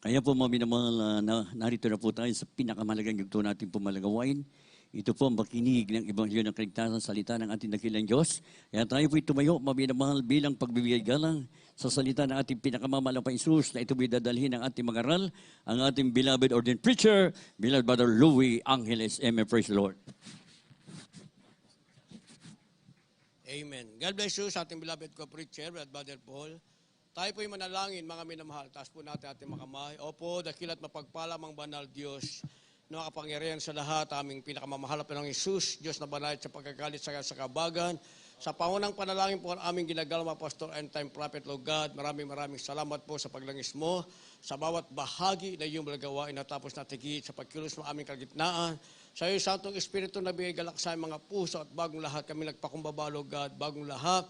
Kaya po mga minamahal, narito na po tayo sa pinakamahalagang yugto natin pumalagawain. Ito po ang makinig ng Ebanghelyo ng Kaligtasan, salita ng ating dakilang Diyos. Kaya tayo po'y tumayo, mga minamahal, bilang pagbibigay galang sa salita ng ating pinakamamahalang Paisus na ito po'y dadalhin ng ating mag-aral, ang ating beloved ordained preacher, beloved Brother Louie Angeles. Amen. Praise the Lord. Amen. God bless you sa ating beloved co-preacher, Brother Paul. Tayo po'y manalangin, mga minamahal. Taas po natin ating makamay. Opo, dakilat mapagpala mang banal Diyos, na makapangyarihan sa lahat, aming pinakamamahal na Panginoong Hesus, Diyos na banal sa pagkagalit sa kabagan. Sa pangunang panalangin po ang aming ginagalma, Pastor and Time Prophet, Lord God, maraming salamat po sa paglangis mo, sa bawat bahagi na iyong malagawain natapos na tigit sa pagkilos ng aming kalagitnaan. Sa iyo, Santong Espiritu na bigay galak sa mga puso at bagong lahat, kami nagpakumbaba, Lord God, bagong lahat.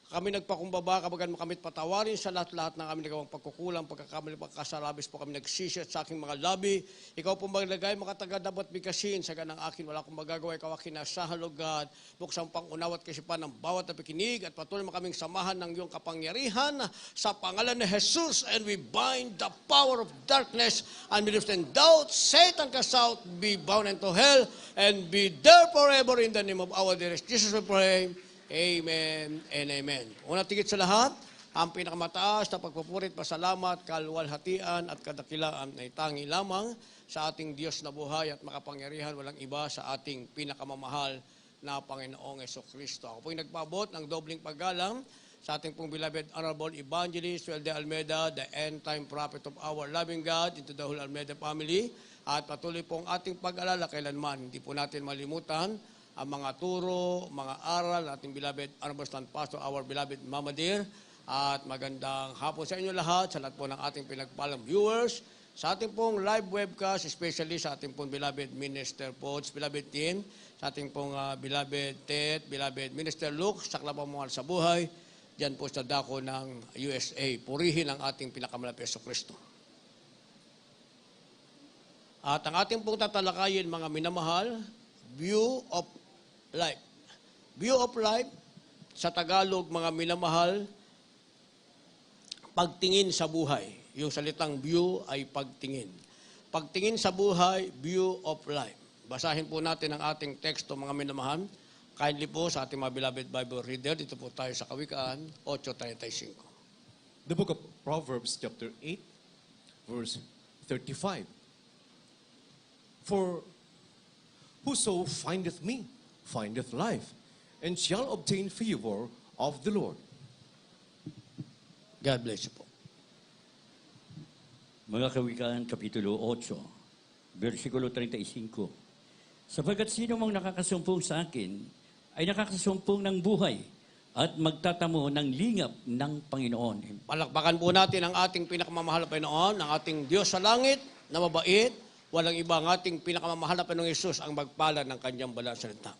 Kami nagpakumbaba, kabagan mo kami patawarin sa lahat-lahat ng aming nagawang pagkukulang, pagkakamali, pagkasalabis po kami nagsisi at sa aking mga labi. Ikaw po maglagay, makatagad dapat bigkasin, sa ganang akin, wala akong magagawa, ikaw akin nasahan, Lord God. Buksan pang unawat kasipan ng bawat na pikinig at patuloy mo kaming samahan ng iyong kapangyarihan sa pangalan ni Jesus, and we bind the power of darkness and beliefs and doubt. Satan cast out, be bound into hell, and be there forever in the name of our dearest Jesus we pray. Amen and amen. Una tigit sa lahat, ang pinakamataas na pagpupurit, pasalamat, kalwalhatian at kadakilaan ay tangi lamang sa ating Diyos na buhay at makapangyarihan, walang iba sa ating pinakamamahal na Panginoong Jesucristo. Ako po'y nagpaabot ng dobling paggalang sa ating pong beloved Honorable Evangelist Weldy Almeda, the end time prophet of our loving God, into the whole Almeda family. At patuloy pong ating pag-alala kailanman. Hindi po natin malimutan ang mga turo, mga aral, ating beloved Honorable Stand Pastor, our beloved Mama Dear. At magandang hapon sa inyo lahat, sa lahat po ng ating pinagpalang viewers, sa ating pong live webcast, especially sa ating pong beloved Minister Pods, beloved team, sa ating pong beloved Ted, beloved Minister Luke, saklapang mahal sa buhay, dyan po sa dako ng USA. Purihin ang ating pinakamalapit sa Kristo. At ang ating pong tatalakayin, mga minamahal, view of life. View of life, sa Tagalog, mga minamahal, pagtingin sa buhay. Yung salitang view ay pagtingin. Pagtingin sa buhay, view of life. Basahin po natin ang ating teksto, mga minamahal. Kindly po sa ating mga beloved Bible reader, dito po tayo sa Kawikaan 8:35. The book of Proverbs chapter 8, verse 35. For whoso findeth me, findeth life, and shall obtain favor of the Lord. God bless you po. Mga Kawikaan, Kapitulo 8, versikulo 35. Sapagkat sino mang nakakasumpong sa akin, ay nakakasumpong ng buhay at magtatamo ng lingap ng Panginoon. Palakpakan po natin ang ating pinakamamahal na Panginoon, ang ating Diyos sa langit na mabait. Walang iba ang ating pinakamamahal na Panginoong Hesus ang magpala ng kanyang banal na salita.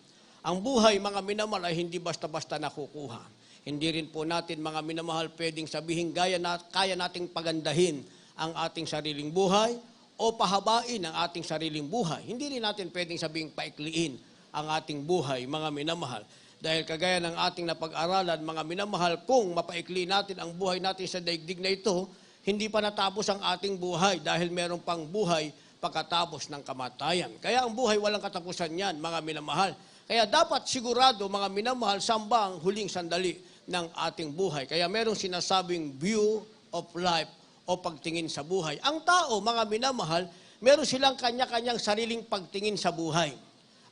Ang buhay, mga minamahal, ay hindi basta-basta nakukuha. Hindi rin po natin, mga minamahal, pwedeng sabihin kaya nating pagandahin ang ating sariling buhay o pahabain ang ating sariling buhay. Hindi rin natin pwedeng sabihin paikliin ang ating buhay, mga minamahal. Dahil kagaya ng ating napag-aralan, mga minamahal, kung mapaikli natin ang buhay natin sa daigdig na ito, hindi pa natapos ang ating buhay dahil meron pang buhay pagkatapos ng kamatayan. Kaya ang buhay walang katapusan yan, mga minamahal. Kaya dapat sigurado, mga minamahal, samba ang huling sandali ng ating buhay. Kaya merong sinasabing view of life o pagtingin sa buhay. Ang tao, mga minamahal, meron silang kanya-kanyang sariling pagtingin sa buhay.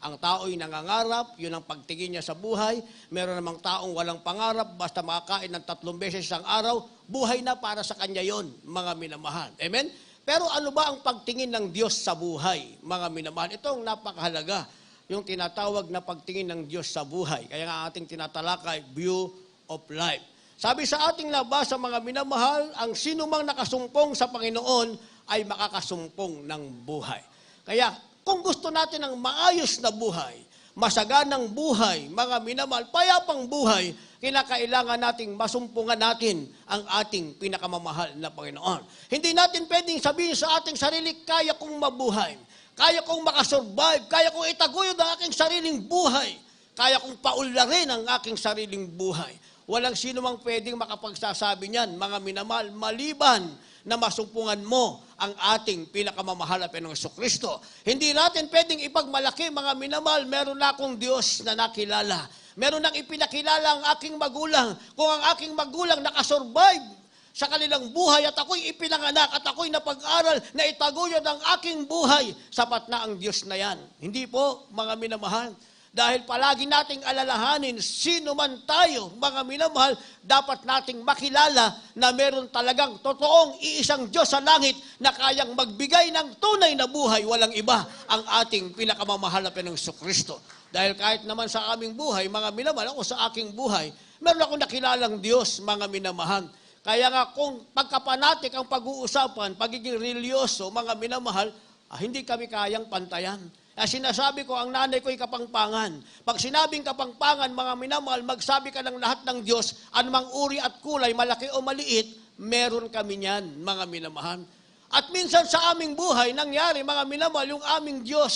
Ang tao'y nangangarap, yun ang pagtingin niya sa buhay. Meron namang taong walang pangarap, basta makakain ng 3 beses isang araw, buhay na para sa kanya yon, mga minamahal. Amen? Pero ano ba ang pagtingin ng Diyos sa buhay, mga minamahal? Ito ang napakahalaga, yung tinatawag na pagtingin ng Diyos sa buhay. Kaya nga ating tinatalakay, view of life. Sabi sa ating nabasa, mga minamahal, ang sinumang nakasumpong sa Panginoon ay makakasumpong ng buhay. Kaya kung gusto natin ng maayos na buhay, masaganang buhay, mga minamahal, payapang buhay, kinakailangan nating masumpungan natin ang ating pinakamamahal na Panginoon. Hindi natin pwedeng sabihin sa ating sarili, kaya kong mabuhay, kaya kong makasurvive, kaya kong itaguyod ang aking sariling buhay, kaya kong paularin ang aking sariling buhay. Walang sino mang pwedeng makapagsasabi niyan, mga minamahal, maliban na masumpungan mo ang ating pinakamamahal na Panginoong Jesucristo. Hindi natin pwedeng ipagmalaki, mga minamahal, meron na akong Diyos na nakilala. Meron nang ipinakilala ang aking magulang. Kung ang aking magulang nakasurvive sa kanilang buhay at ako'y ipinanganak at ako'y napag-aral na itaguyod ang aking buhay, sapat na ang Diyos na yan. Hindi po, mga minamahal. Dahil palagi nating alalahanin, sino man tayo, mga minamahal, dapat nating makilala na meron talagang totoong iisang Diyos sa langit na kayang magbigay ng tunay na buhay, walang iba, ang ating pinakamamahal na Panginoong Jesucristo. Dahil kahit naman sa aming buhay, mga minamahal, ako sa aking buhay, meron akong nakilalang Diyos, mga minamahal. Kaya nga kung pagkapanatik ang pag-uusapan, pagiging religyoso, mga minamahal, hindi kami kayang pantayan. Sinasabi ko, ang nanay ko'y kapangpangan. Pag sinabing kapangpangan, mga minamahal, magsabi ka ng lahat ng Diyos, anumang uri at kulay, malaki o maliit, meron kami niyan, mga minamahal. At minsan sa aming buhay, nangyari, mga minamahal, yung aming Diyos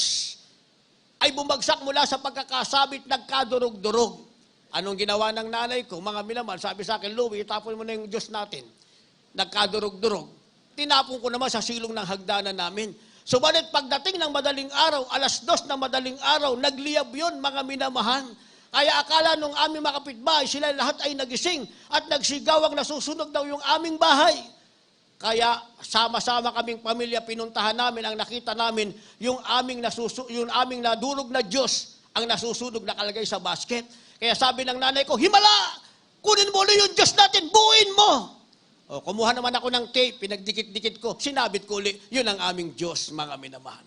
ay bumagsak mula sa pagkakasabit, nagkadurog-durog. Anong ginawa ng nanay ko? Mga minamahal, sabi sa akin, Louie, itapon mo na yung Diyos natin. Nagkadurog-durog. Tinapon ko naman sa silong ng hagdanan namin. Subalit pagdating ng madaling araw, 2:00 ng madaling araw, nagliyab yun, mga minamahal. Kaya akala nung aming mga kapitbahay, sila lahat ay nagising at nagsigawang nasusunog daw yung aming bahay. Kaya sama-sama kaming pamilya, pinuntahan namin, ang nakita namin, yung aming nadurog na Diyos, ang nasusunog nakalagay sa basket. Kaya sabi ng nanay ko, himala! Kunin mo ulit yung Diyos natin, buuin mo! O, kumuha naman ako ng tape, pinagdikit-dikit ko, sinabit ko ulit, yun ang aming Diyos, mga minamahal.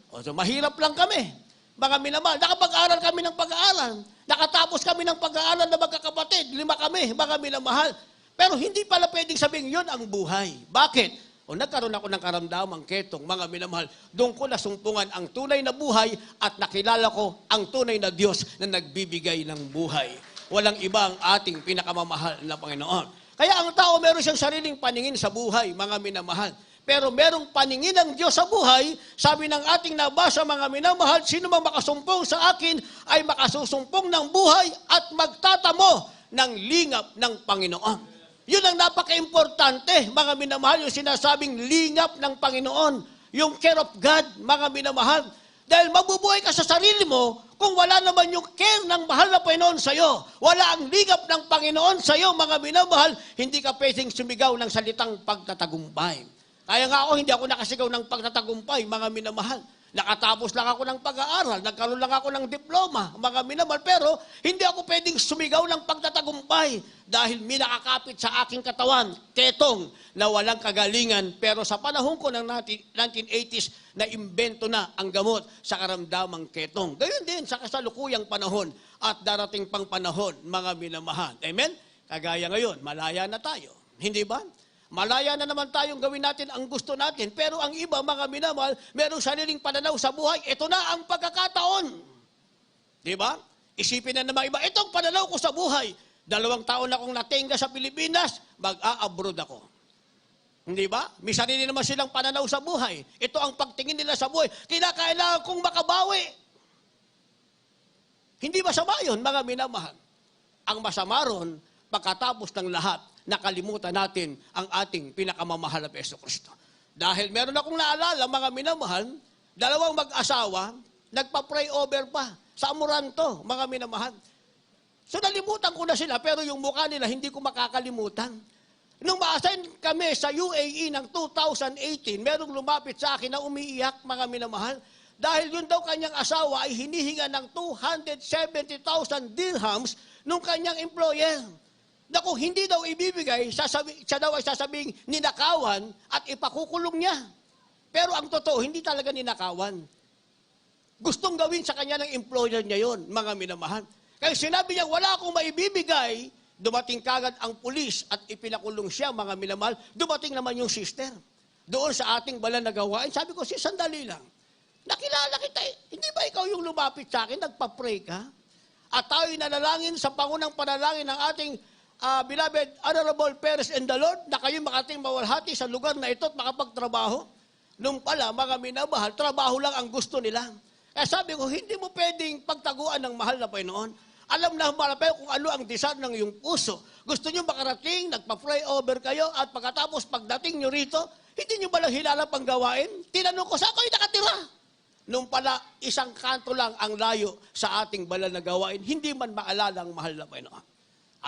O, so mahirap lang kami, mga minamahal. Nakapag-aral kami ng pag-aaral. Nakatapos kami ng pag-aaral na magkakapatid. 5 kami, mga minamahal. Pero hindi pala pwedeng sabihin yun ang buhay. Bakit? O nagkaroon ako ng karamdamang ketong, mga minamahal, doon ko nasumpungan ang tunay na buhay at nakilala ko ang tunay na Diyos na nagbibigay ng buhay. Walang iba ang ating pinakamamahal na Panginoon. Kaya ang tao meron siyang sariling paningin sa buhay, mga minamahal. Pero merong paningin ng Diyos sa buhay, sabi ng ating nabasa, mga minamahal, sino mang makasumpong sa akin ay makasusumpong ng buhay at magtatamo ng lingap ng Panginoon. Yun ang napaka-importante, mga minamahal, yung sinasabing lingap ng Panginoon, yung care of God, mga minamahal. Dahil mabubuhay ka sa sarili mo kung wala naman yung care ng mahal na Panginoon sa'yo. Wala ang lingap ng Panginoon sa'yo, mga minamahal, hindi ka pwedeng sumigaw ng salitang pagtatagumpay. Kaya nga ako, hindi ako nakasigaw ng pagtatagumpay, mga minamahal. Nakatapos lang ako ng pag-aaral, nagkaroon lang ako ng diploma, mga minamahal, pero hindi ako pwedeng sumigaw ng pagtatagumpay dahil may nakakapit sa aking katawan, ketong, na walang kagalingan. Pero sa panahon ko ng 1980s, na-imbento na ang gamot sa karamdamang ketong. Gayon din sa kasalukuyang panahon at darating pang panahon, mga minamahal. Amen? Kagaya ngayon, malaya na tayo. Hindi ba? Malaya na naman tayong gawin natin ang gusto natin. Pero ang iba, mga minamahal, merong sariling pananaw sa buhay. Ito na ang pagkakataon. Di ba? Isipin na naman iba, itong pananaw ko sa buhay. 2 taon na akong natingga sa Pilipinas, mag-a-abroad ako. Hindi ba? May sarili naman silang pananaw sa buhay. Ito ang pagtingin nila sa buhay. Kailangan kong makabawi. Hindi masama yun, mga minamahal. Ang masama ron, pagkatapos ng lahat, nakalimutan natin ang ating pinakamamahal na Jesucristo. Dahil meron akong naalala, mga minamahal, 2 mag-asawa, nagpa-pray over pa sa Amoranto, mga minamahal. So nalimutan ko na sila, pero yung mukha nila hindi ko makakalimutan. Nung ma-assign kami sa UAE ng 2018, merong lumapit sa akin na umiiyak, mga minamahal, dahil yun daw kanyang asawa ay hinihinga ng 270,000 dirhams nung kanyang employer. Naku, hindi daw ibibigay, siya daw ay sasabing ninakawan at ipakukulong niya. Pero ang totoo, hindi talaga ninakawan. Gustong gawin sa kanya ng employer niya yon, mga minamahal. Kaya sinabi niya, wala akong maibibigay, dumating kagad ang pulis at ipinakulong siya, mga minamahal. Dumating naman yung sister. Doon sa ating banal na gawain, sabi ko, sandali lang. Nakilala kita Hindi ba ikaw yung lumapit sa akin, nagpa-pray ka? At tayo'y nanalangin sa pangunang panalangin ng ating beloved Honorable Perez and the Lord, na kayo makating mawalhati sa lugar na ito at makapagtrabaho. Nung pala, mga minamahal, trabaho lang ang gusto nila. Kaya sabi ko, hindi mo pwedeng pagtaguan ng mahal na Panginoon. Alam na malapay kung ano ang desire ng iyong puso. Gusto nyo makarating, nagpa-fly over kayo, at pagkatapos pagdating nyo rito, hindi nyo ba lang hinala pang gawain? Tinanong ko, saan kayo nakatira? Nung pala, isang kanto lang ang layo sa ating banal na gawain, hindi man maalala ang mahal na Panginoon.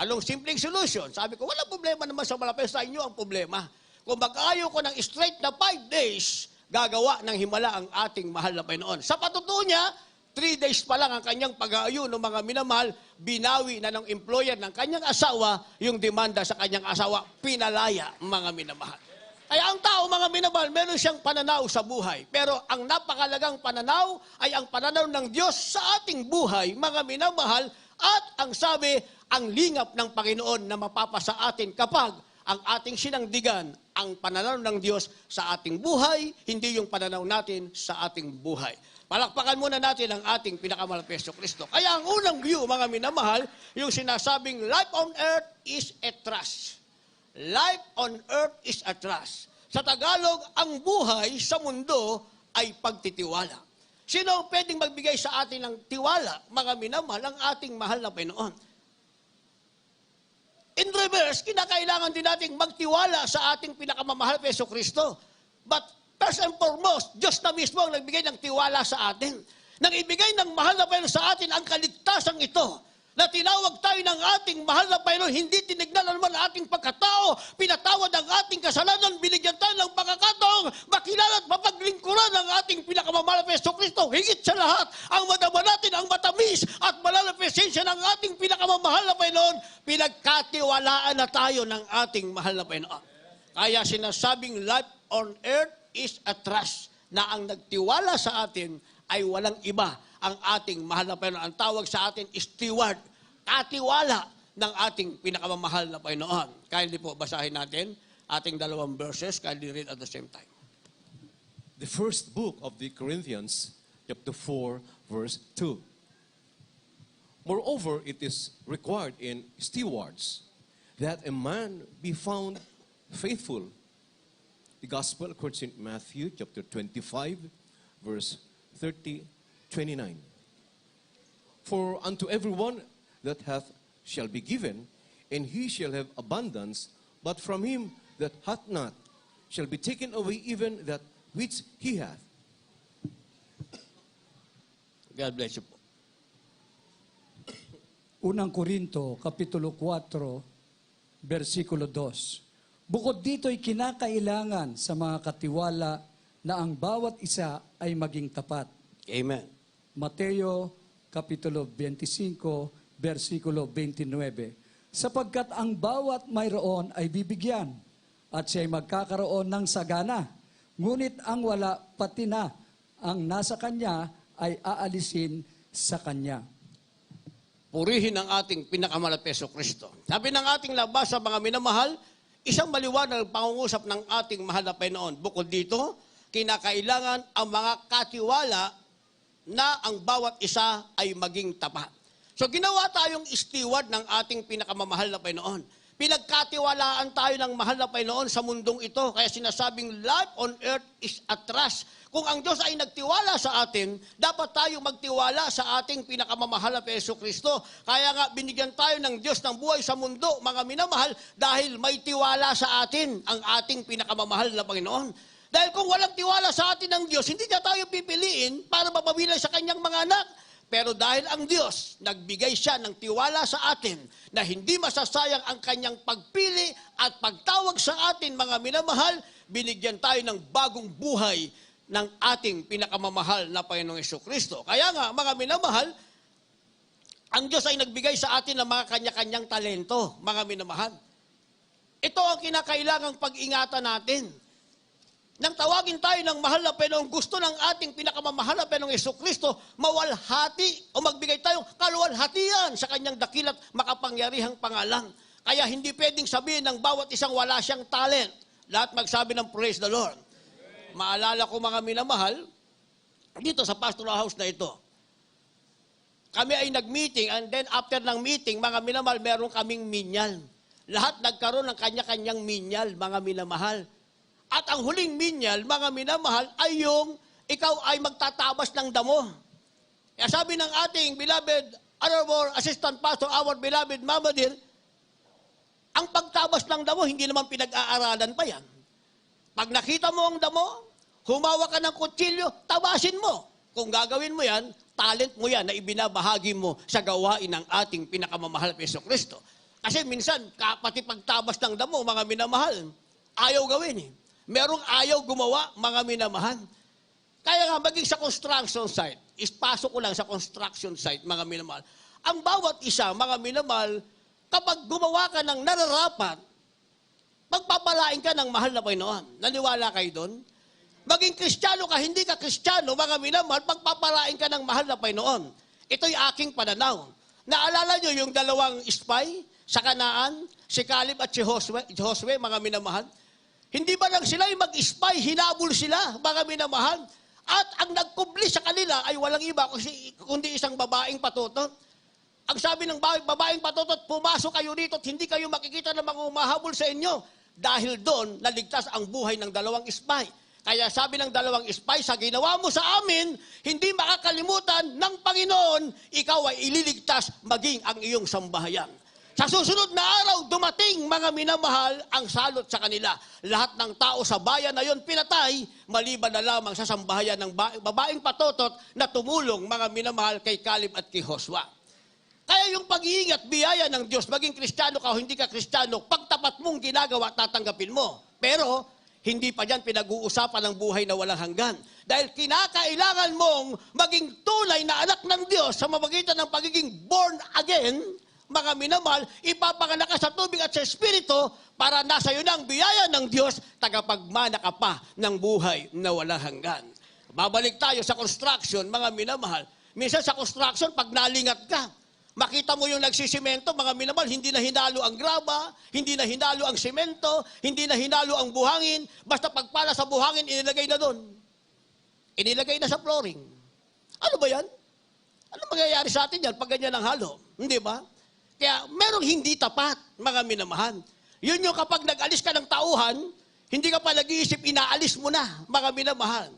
Anong simpleng solution? Sabi ko, walang problema naman sa malapit sa inyo ang problema. Kung mag-ayaw ko ng straight na 5 days, gagawa ng himala ang ating mahal na Panginoon. Sa patutuo niya, 3 days pa lang ang kanyang pag-aayon ng mga minamahal, binawi na ng employer ng kanyang asawa yung demanda sa kanyang asawa, pinalaya mga minamahal. Kaya ang tao, mga minamahal, meron siyang pananaw sa buhay. Pero ang napakalagang pananaw ay ang pananaw ng Diyos sa ating buhay, mga minamahal, at ang sabi, ang lingap ng Panginoon na mapapasa atin kapag ang ating sinangdigan ang pananaw ng Diyos sa ating buhay, hindi yung pananaw natin sa ating buhay. Palakpakan muna natin ang ating pinakamahal na Yesu Kristo. Kaya ang unang view, mga minamahal, yung sinasabing life on earth is a trust. Life on earth is a trust. Sa Tagalog, ang buhay sa mundo ay pagtitiwala. Sino ang pwedeng magbigay sa atin ng tiwala, mga minamahal, ang ating mahal na Panginoon? In reverse, kinakailangan din nating magtiwala sa ating pinakamamahal na Yesu Kristo. But first and foremost, Diyos na mismo ang nagbigay ng tiwala sa atin. Nang ibigay ng mahal na Panginoon sa atin ang kaligtasan ito, na tinawag tayo ng ating mahal na Panginoon, hindi tinignan naman ang ating pagkatao, pinatawad ang ating kasalanan, binigyan tayo ng pagkakataong makilala at mapaglingkuran ng ating pinakamamahal na Yesu Kristo. Higit sa lahat, ang madama natin, ang matamis at malal na presensya ng ating pinakamamahal na Panginoon, pinagkatiwalaan na tayo ng ating mahal na Panginoon. Kaya sinasabing life on earth is a trust, na ang nagtiwala sa atin ay walang iba, ang ating mahal na Panginoon. Ang tawag sa atin is steward, katiwala ng ating pinakamamahal na Panginoon. Kindly po, basahin natin ating dalawang verses, kindly read at the same time. The first book of the Corinthians, chapter 4, verse 2. Moreover, it is required in stewards that a man be found faithful. The Gospel according to Matthew, chapter 25, verse 30-29. For unto everyone that hath shall be given, and he shall have abundance, but from him that hath not shall be taken away even that which he hath. God bless you po. Unang Korinto, Kapitulo 4, versikulo 2. Bukod dito'y kinakailangan sa mga katiwala na ang bawat isa ay maging tapat. Amen. Mateo, Kapitulo 25, versikulo 29. Sapagkat ang bawat mayroon ay bibigyan, at siya'y magkakaroon ng sagana. Ngunit ang wala, pati na ang nasa kanya ay aalisin sa kanya. Purihin ang ating pinakamahal na Yesu Kristo. Sabi ng ating nabasa, mga minamahal, isang maliwanag ang pangungusap ng ating mahal na Panginoon. Bukod dito, kinakailangan ang mga katiwala na ang bawat isa ay maging tapat. So ginawa tayong steward ng ating pinakamamahal na Panginoon. Pinagkatiwalaan tayo ng mahal na Panginoon sa mundong ito. Kaya sinasabing life on earth is a trust. Kung ang Diyos ay nagtiwala sa atin, dapat tayo magtiwala sa ating pinakamamahal na Yesu Kristo. Kaya nga binigyan tayo ng Diyos ng buhay sa mundo, mga minamahal, dahil may tiwala sa atin ang ating pinakamamahal na Panginoon. Dahil kung walang tiwala sa atin ng Diyos, hindi niya tayo pipiliin para mapabilang sa kanyang mga anak. Pero dahil ang Diyos, nagbigay siya ng tiwala sa atin na hindi masasayang ang kanyang pagpili at pagtawag sa atin, mga minamahal, binigyan tayo ng bagong buhay ng ating pinakamamahal na Panginoong Jesucristo. Kaya nga, mga minamahal, ang Diyos ay nagbigay sa atin ng mga kanya-kanyang talento, mga minamahal. Ito ang kinakailangang pag-ingatan natin. Nang tawagin tayo ng mahal na Panginoong, gusto ng ating pinakamamahal na Panginoong Jesucristo, mawalhati o magbigay tayong kaluwalhatian sa kanyang dakilat makapangyarihang pangalan. Kaya hindi pwedeng sabihin ng bawat isang wala siyang talent. Lahat magsabi ng praise the Lord. Maalala ko, mga minamahal, dito sa pastoral house na ito, kami ay nag-meeting, and then after ng meeting, mga minamahal, meron kaming minyal. Lahat nagkaroon ng kanya-kanyang minyal, mga minamahal. At ang huling minyal, mga minamahal, ay yung ikaw ay magtatabas ng damo. Kaya sabi ng ating beloved Honorable Assistant Pastor, our beloved Mama Dear, ang pagtabas ng damo, hindi naman pinag-aaralan pa yan. Pag nakita mo ang damo, humawa ka ng kutsilyo, tabasin mo. Kung gagawin mo yan, talent mo yan na ibinabahagi mo sa gawain ng ating pinakamamahal na Jesucristo. Kasi minsan, pati pagtabas ng damo, mga minamahal, ayaw gawin eh. Merong ayaw gumawa, mga minamahal. Kaya nga, maging sa construction site, ispasok ko lang sa construction site, mga minamahal. Ang bawat isa, mga minamahal, kapag gumawa ka ng nararapat, pagpapalain ka ng mahal na Panginoon. Naniwala kayo doon? Maging Kristiyano ka, hindi ka Kristiyano, mga minamahal, pagpapalain ka ng mahal na Panginoon. Ito'y aking pananaw. Naalala nyo yung dalawang spy sa Kanaan, si Caleb at si Josue, mga minamahal? Hindi ba lang sila yung mag-spy, hinabol sila, mga minamahal? At ang nagkubli sa kanila ay walang iba kundi isang babaeng patutot. Ang sabi ng babaeng patutot, pumasok kayo dito at hindi kayo makikita ng mga umahabol sa inyo. Dahil doon, naligtas ang buhay ng dalawang spy. Kaya sabi ng dalawang spy, sa ginawa mo sa amin, hindi makakalimutan ng Panginoon, ikaw ay ililigtas maging ang iyong sambahayan. Sa susunod na araw, dumating, mga minamahal, ang salot sa kanila. Lahat ng tao sa bayan na yon pinatay, maliban na lamang sa sambahayan ng babaeng patutot na tumulong, mga minamahal, kay Caleb at kay Joshua. Kaya yung pag-iingat, biyaya ng Diyos, maging Kristiyano ka o hindi ka Kristiyano, pagtapat mong ginagawa, tatanggapin mo. Pero, hindi pa dyan pinag-uusapan ng buhay na walang hanggan. Dahil kinakailangan mong maging tunay na anak ng Diyos sa mamagitan ng pagiging born again, mga minamahal, ipapanganak ka sa tubig at sa Espiritu para nasa iyo na ang biyaya ng Diyos, tagapagmana ka pa ng buhay na walang hanggan. Babalik tayo sa construction, mga minamahal. Minsan sa construction, pag nalingat ka, makita mo yung nagsisimento, mga minamahal, hindi na hinalo ang graba, hindi na hinalo ang semento, hindi na hinalo ang buhangin, basta pagpala sa buhangin, inilagay na doon. Inilagay na sa flooring. Ano ba yan? Ano mangyayari sa atin yan pag ganyan ang halo? Hindi ba? Kaya merong hindi tapat, mga minamahal. Yun yung kapag nag-alis ka ng tauhan, hindi ka pa nag-iisip, inaalis mo na, mga minamahal.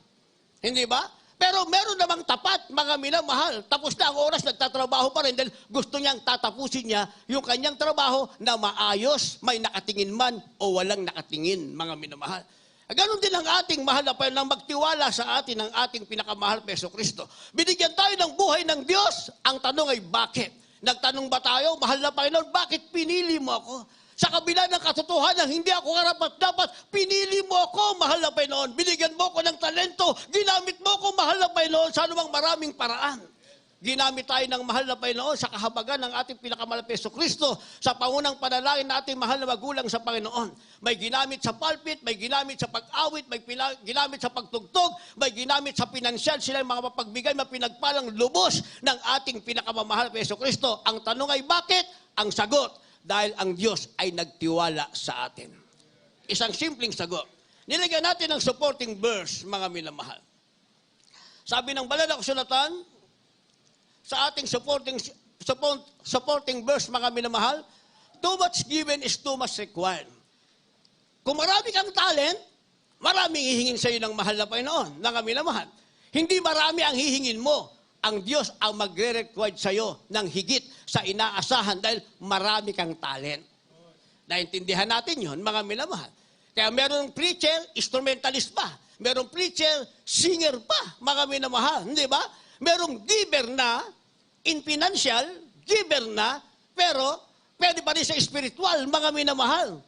Hindi ba? Pero meron namang tapat, mga minamahal. Tapos na ang oras, nagtatrabaho pa rin dahil gusto niyang tatapusin niya yung kanyang trabaho na maayos, may nakatingin man o walang nakatingin, mga minamahal. Ganon din ang ating mahal na Panginoon nang magtiwala sa atin ng ating pinakamahal na Jesucristo. Binigyan tayo ng buhay ng Diyos. Ang tanong ay bakit? Nagtanong ba tayo, mahal na Panginoon, bakit pinili mo ako? Sa kabila ng katotohanan, hindi ako karapat-dapat, pinili mo ako, mahal na Panginoon. Binigyan mo ko ng talento, ginamit mo ko, mahal na Panginoon, sa anumang maraming paraan. Ginamit tayo ng mahal na Panginoon sa kahabagan ng ating pinakamahal na Jesucristo, sa pangunang panalangin na ating mahal na magulang sa Panginoon. May ginamit sa pulpit, may ginamit sa pag-awit, may ginamit sa pagtugtog, may ginamit sa pinansyal, sila yung mga mapagbigay, mapinagpalang lubos ng ating pinakamamahal na Jesucristo. Ang tanong ay bakit? Ang sagot, dahil ang Diyos ay nagtiwala sa atin. Isang simpleng sagot. Nilagyan natin ng supporting verse, mga minamahal. Sabi ng banal na kasulatan, sa ating supporting verse, mga minamahal, too much given is too much required. Kung marami kang talent, maraming hihingin sa iyo ng mahal na Panginoon, mga minamahal. Hindi marami ang hihingin mo. Ang Diyos ang magre-require sa iyo ng higit sa inaasahan dahil marami kang talent. Naintindihan natin yon, mga minamahal. Kaya merong preacher, instrumentalist pa. Merong preacher, singer pa, mga minamahal. Hindi ba? Merong giver na, in financial, giver na, pero pwede pa rin sa spiritual, mga minamahal.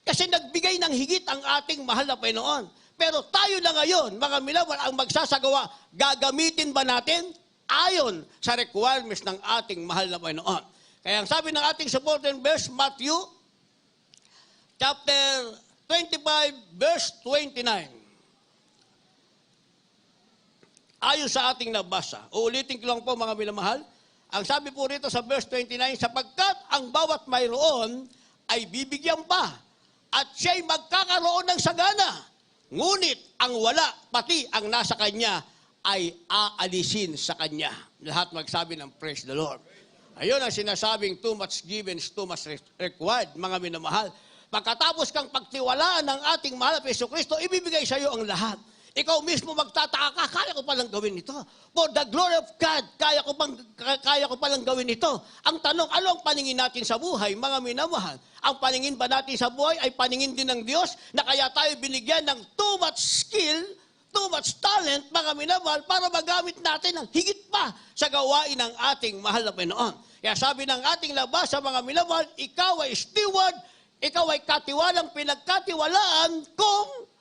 Kasi nagbigay ng higit ang ating mahal na Panginoon. Pero tayo na ngayon, mga minamahal, ang magsasagawa, gagamitin ba natin ayon sa requirements ng ating mahal na Panginoon? Kaya ang sabi ng ating supporting verse, Matthew, chapter 25, verse 29. Ayon sa ating nabasa, uulitin ko lang po mga minamahal, ang sabi po rito sa verse 29, sapagkat ang bawat mayroon ay bibigyan pa at siya'y magkakaroon ng sagana. Ngunit ang wala, pati ang nasa kanya, ay aalisin sa kanya. Lahat magsabi ng praise the Lord. Ayun ang sinasabing too much given is too much required, mga minamahal. Pagkatapos kang pagtiwalaan ng ating mahal na Jesucristo, ibibigay sa iyo ang lahat. ikaw mismo magtataka ka, kaya ko palang gawin ito. For the glory of God, kaya ko palang gawin ito. Ang tanong, ano ang paningin natin sa buhay, mga minamahal? Ang paningin ba natin sa buhay ay paningin din ng Diyos na kaya tayo binigyan ng too much skill, too much talent, mga minamahal, para magamit natin ng higit pa sa gawain ng ating mahal na Panginoon. Kaya sabi ng ating labas sa mga minamahal, ikaw ay steward, ikaw ay katiwalang pinagkatiwalaan kung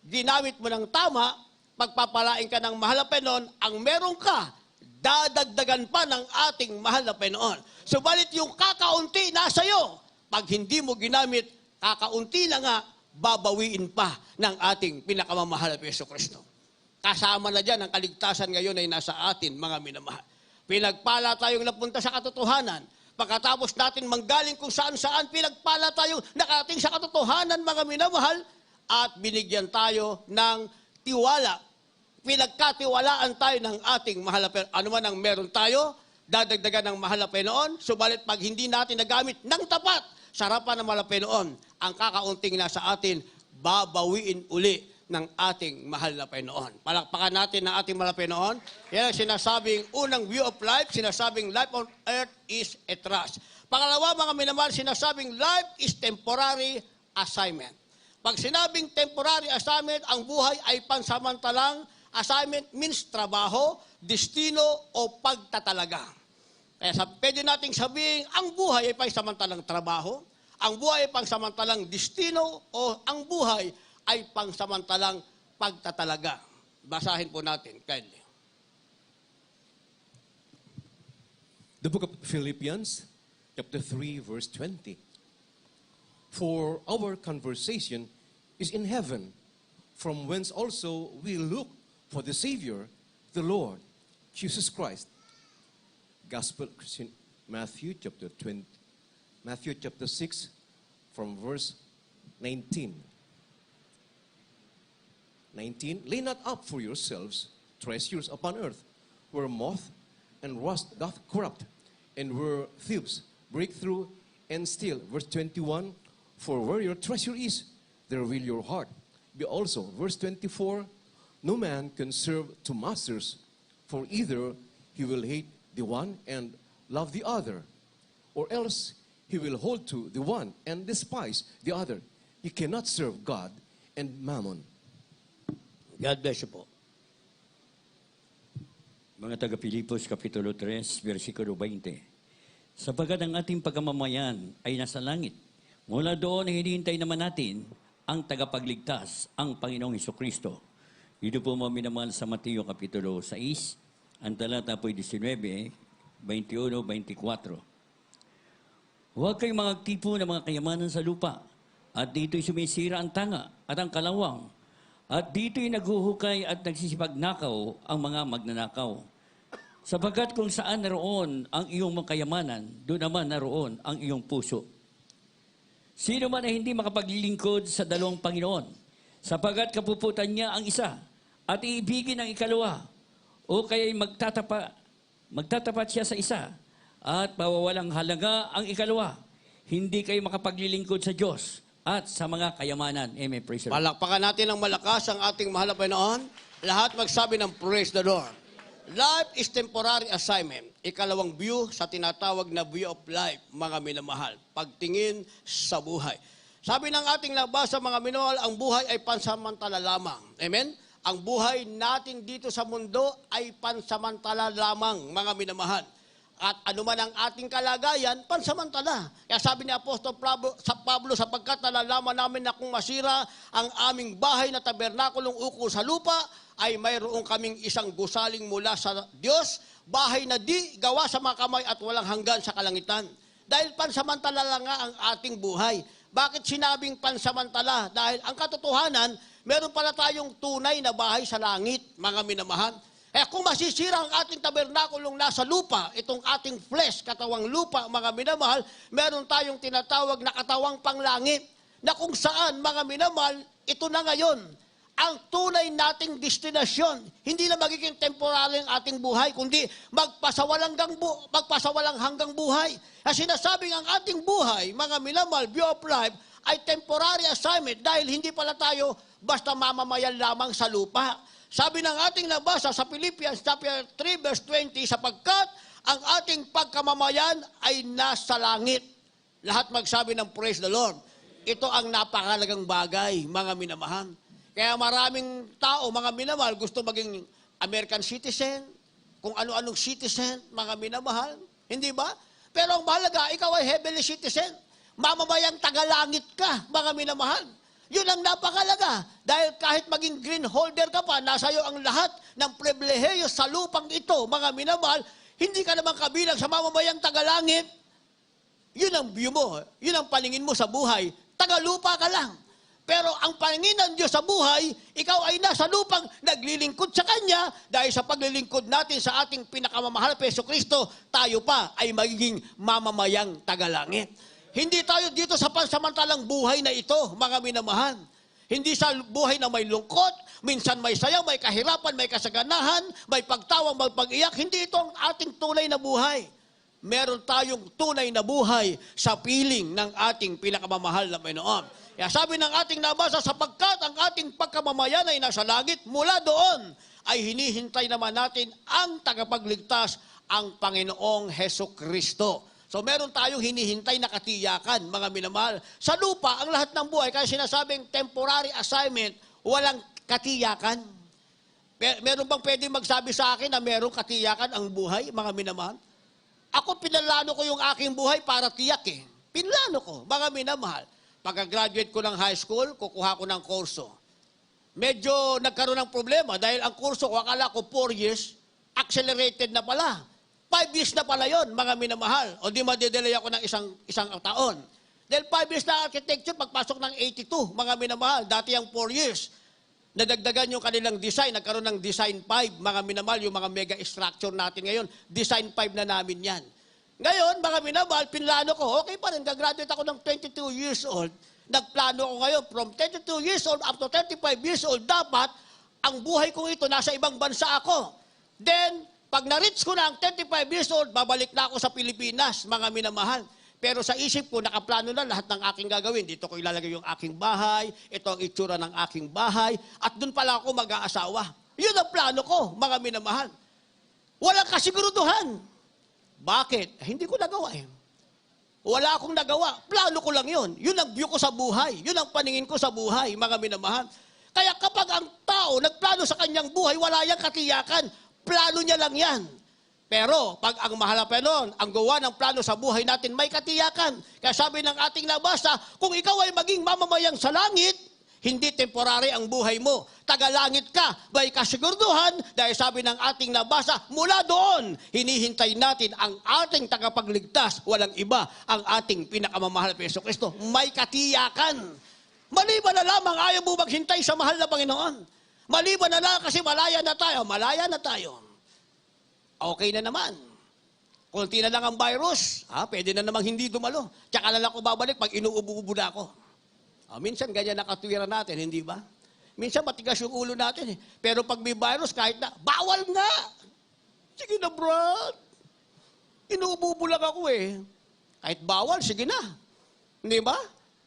ginamit mo ng tama, pagpapalain ka ng mahal na Panginoon, ang meron ka, dadagdagan pa ng ating mahal na Panginoon. Subalit yung kakaunti nasa iyo, pag hindi mo ginamit, kakaunti na nga, babawiin pa ng ating pinakamamahal na Yesu Kristo. Kasama na dyan, ang kaligtasan ngayon ay nasa atin, mga minamahal. Pinagpala tayong napunta sa katotohanan. Pagkatapos natin manggaling kung saan-saan, pinagpala tayong nakarating sa katotohanan, mga minamahal, at binigyan tayo ng tiwala. Pinagkatiwalaan tayo ng ating mahal na Panginoon. Ano man ang meron tayo, dadagdagan ng mahal na Panginoon. Subalit pag hindi natin nagamit ng tapat sa harapan ng mahal na Panginoon, ang kakaunting nasa atin, babawiin uli ng ating mahal na Panginoon. Palakpakan natin ng ating mahal na Panginoon. Yan ang sinasabing unang view of life, sinasabing life on earth is a trust. Pangalawa, mga minamahal, sinasabing life is temporary assignment. Pag sinabing temporary assignment, ang buhay ay pansamantalang assignment means trabaho, destino, o pagtatalaga. Kaya pwede nating sabihin, ang buhay ay pansamantalang trabaho, ang buhay ay pansamantalang destino, o ang buhay ay pansamantalang pagtatalaga. Basahin po natin, kindly. The book of Philippians, chapter 3, verse 20. For our conversation is in heaven, from whence also we look for the Savior, the Lord, Jesus Christ. Gospel Christian Matthew chapter 6, from verse 19. 19, lay not up for yourselves treasures upon earth, where moth and rust doth corrupt, and where thieves break through and steal. Verse 21, for where your treasure is, there will your heart be also. Verse 24, no man can serve two masters, for either he will hate the one and love the other, or else he will hold to the one and despise the other. You cannot serve God and mammon. God bless you po. Mga taga-Pilipos, Kapitulo 3, versikulo 20. Sapagkat ang ating pagkamamayan ay nasa langit. Mula doon ay hinihintay naman natin ang tagapagligtas, ang Panginoong Hesukristo. Dito po mga minamahal sa Mateo Kapitulo 6, ang talata po 19, 21, 24. Huwag kayong magtipo ng mga kayamanan sa lupa, at dito'y sumisira ang tanga at ang kalawang, at dito'y naghuhukay at nagsisipagnakaw ang mga magnanakaw. Sapagkat kung saan naroon ang iyong mga kayamanan, doon naman naroon ang iyong puso. Sino man ay hindi makapaglilingkod sa dalawang Panginoon, sapagkat kapuputan niya ang isa, at iibigin ang ikalawa, o kaya'y magtatapat siya sa isa, at pawawalang halaga ang ikalawa. Hindi kayo makapaglilingkod sa Diyos at sa mga kayamanan. Amen. Praise the Lord. Palakpakan natin ng malakas ang ating mahal na Panginoon. Lahat magsabi ng praise the Lord. Life is temporary assignment. Ikalawang view sa tinatawag na view of life, mga minamahal. Pagtingin sa buhay. Sabi ng ating nabasa, mga minamahal, ang buhay ay pansamantala lamang. Amen? Ang buhay natin dito sa mundo ay pansamantala lamang, mga minamahal. At anuman ang ating kalagayan, pansamantala. Kaya sabi ni Apostol Pablo, sapagkat nalalaman namin na kung masira ang aming bahay na tabernakulong ukol sa lupa, ay mayroong kaming isang gusaling mula sa Diyos, bahay na di gawa sa mga kamay at walang hanggan sa kalangitan. Dahil pansamantala lang nga ang ating buhay. Bakit sinabing pansamantala? Dahil ang katotohanan, meron pala tayong tunay na bahay sa langit, mga minamahal. Kung masisira ang ating tabernakulong nasa lupa, itong ating flesh, katawang lupa, mga minamahal, meron tayong tinatawag na katawang panglangit, na kung saan, mga minamahal, ito na ngayon, ang tunay nating destinasyon. Hindi na magiging temporary ang ating buhay, kundi magpasawalang hanggang buhay. Kasi sinasabing ang ating buhay, mga minamahal, view of life, ay temporary assignment dahil hindi pala tayo basta mamamayan lamang sa lupa. Sabi ng ating nabasa sa Philippians chapter 3 verse 20, sapagkat ang ating pagkamamayan ay nasa langit. Lahat magsabi ng praise the Lord. Ito ang napakalagang bagay, mga minamahal. Kaya maraming tao, mga minamahal, gusto maging American citizen, kung ano-anong citizen, mga minamahal. Hindi ba? Pero ang mahalaga, ikaw ay heavenly citizen. Mamamayang tagalangit ka, mga minamahal. Yun ang napakalaga. Dahil kahit maging green holder ka pa, nasa iyo ang lahat ng pribilehiyo sa lupang ito, mga minamahal, hindi ka naman kabilang sa mamamayang tagalangit. Yun ang view mo, yun ang paningin mo sa buhay. Tagalupa ka lang. Pero ang paningin ng Diyos sa buhay, ikaw ay nasa lupang naglilingkod sa Kanya dahil sa paglilingkod natin sa ating pinakamamahal na Jesucristo, tayo pa ay magiging mamamayang tagalangit. Hindi tayo dito sa pansamantalang buhay na ito, mga minamahal. Hindi sa buhay na may lungkot, minsan may saya, may kahirapan, may kasaganahan, may pagtawang, may pag-iyak. Hindi ito ang ating tunay na buhay. Meron tayong tunay na buhay sa piling ng ating pinakamamahal na Panginoon. Kaya sabi ng ating nabasa, sapagkat ang ating pagkamamayan ay nasa langit, mula doon ay hinihintay naman natin ang tagapagligtas, ang Panginoong Hesukristo. So meron tayong hinihintay na katiyakan, mga minamahal. Sa lupa, ang lahat ng buhay, kaya sinasabing temporary assignment, walang katiyakan. Meron bang pwede magsabi sa akin na merong katiyakan ang buhay, mga minamahal? Ako, pinalano ko yung aking buhay para tiyak eh. Pinlano ko, mga minamahal. Pagka-graduate ko ng high school, kukuha ko ng kurso. Medyo nagkaroon ng problema dahil ang kurso ko, akala ko 4 years, accelerated na pala. 5 years na pala yon, mga minamahal. O di madedelay ako ng isang taon. Dahil 5 years na architecture, pagpasok ng 82, mga minamahal. Dati ang 4 years. Nadagdagan yung kanilang design, nagkaroon ng design 5, mga minamahal, yung mga mega structure natin ngayon, design 5 na namin yan. Ngayon, mga minamahal, pinlano ko, okay pa rin, gagraduate ako ng 22 years old, nagplano ko ngayon, from 22 years old up to 35 years old, dapat, ang buhay kong ito, nasa ibang bansa ako. Then, pag na-reach ko na ang 35 years old, babalik na ako sa Pilipinas, mga minamahal. Pero sa isip ko, nakaplano na lahat ng aking gagawin. Dito ko ilalagay yung aking bahay, ito ang itsura ng aking bahay, at doon pala ako mag-aasawa. Yun ang plano ko, mga minamahal. Walang kasiguruduhan. Bakit? Hindi ko nagawa eh. Wala akong nagawa. Plano ko lang yun. Yun ang view ko sa buhay. Yun ang paningin ko sa buhay, mga minamahal. Kaya kapag ang tao nagplano sa kanyang buhay, wala yang katiyakan. Plano niya lang yan. Pero, pag ang mahal pa nun, ang gawa ng plano sa buhay natin, may katiyakan. Kaya sabi ng ating nabasa, kung ikaw ay maging mamamayang sa langit, hindi temporary ang buhay mo. Tagalangit ka, may kasiguraduhan, dahil sabi ng ating nabasa, mula doon, hinihintay natin ang ating tagapagligtas, walang iba, ang ating pinakamamahal na Jesucristo. May katiyakan. Maliban na lamang ayaw mo maghintay sa mahal na Panginoon. Maliban na lang kasi malaya na tayo. Okay na naman. Kunti na lang ang virus, pwede na namang hindi dumalo. Tsaka na lang ako babalik pag inuubo-ubo na ako. Minsan ganyan nakatwira natin, hindi ba? Minsan matigas yung ulo natin eh. Pero pag may virus, kahit na, bawal nga! Sige na, Brad. Inuubo lang ako eh. Kahit bawal, sige na. Hindi ba?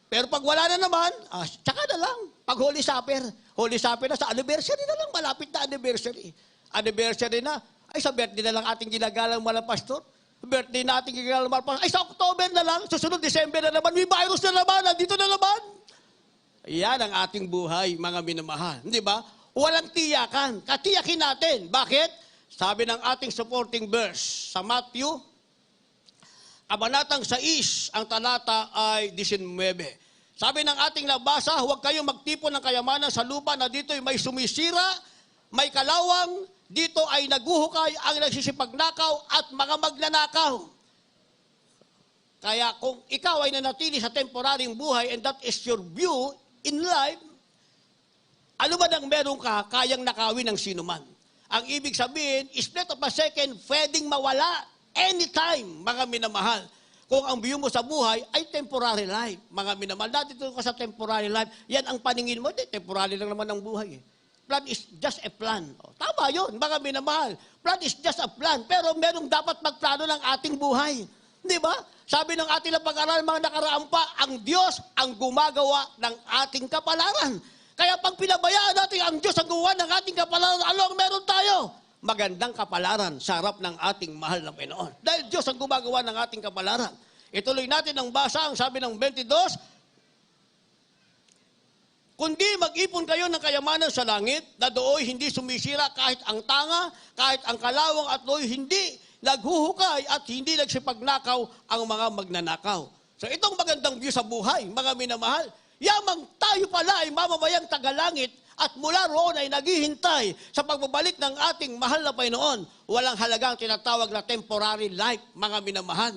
Pero pag wala na naman, tsaka na lang. Pag Holy Supper na sa anniversary na lang, malapit na anniversary. Anniversary na, ay sa birthday na lang ating ginagalang mga pastor. Birthday na ating ginagalang mga pastor. Ay sa October na lang, susunod December na naman, may virus na naman, nandito na naman. Yan ang ating buhay, mga minamahal. Hindi ba? Walang tiyakan. Katiyakin natin. Bakit? Sabi ng ating supporting verse sa Matthew, Kabanatang 6, ang talata ay 19. Sabi ng ating nabasa, huwag kayong magtipon ng kayamanan sa lupa na dito'y may sumisira, may kalawang, dito ay naguhukay ang nagsisipagnakaw at mga magnanakaw. Kaya kung ikaw ay nanatili sa temporaryong buhay and that is your view in life, ano man ang meron ka, kayang nakawin ng sinuman. Ang ibig sabihin, split of a second, pwedeng mawala anytime, mga minamahal. Kung ang view mo sa buhay ay temporary life, mga minamahal. Dati ka sa temporary life, yan ang paningin mo, temporary lang naman ang buhay eh. Plan is just a plan. Tama yun, mga minamahal. Plan is just a plan. Pero merong dapat magplano ng ating buhay. Di ba? Sabi ng ating pag-aral, mga nakaraan pa, ang Diyos ang gumagawa ng ating kapalaran. Kaya pag pinabayaan natin ang Diyos ang gumawa ng ating kapalaran, ano ang meron tayo? Magandang kapalaran sa harap ng ating mahal na Panginoon. Dahil Diyos ang gumagawa ng ating kapalaran. Ituloy natin ang basa, ang sabi ng 22, kundi mag-ipon kayo ng kayamanan sa langit, na dooy hindi sumisira kahit ang tanga, kahit ang kalawang at dooy hindi naghuhukay at hindi nagsipagnakaw ang mga magnanakaw. So itong magandang view sa buhay, mga minamahal, yamang tayo pala ay mamamayang tagalangit at mula roon ay naghihintay sa pagbabalik ng ating mahal na Panginoon. Walang halagang tinatawag na temporary life, mga minamahal.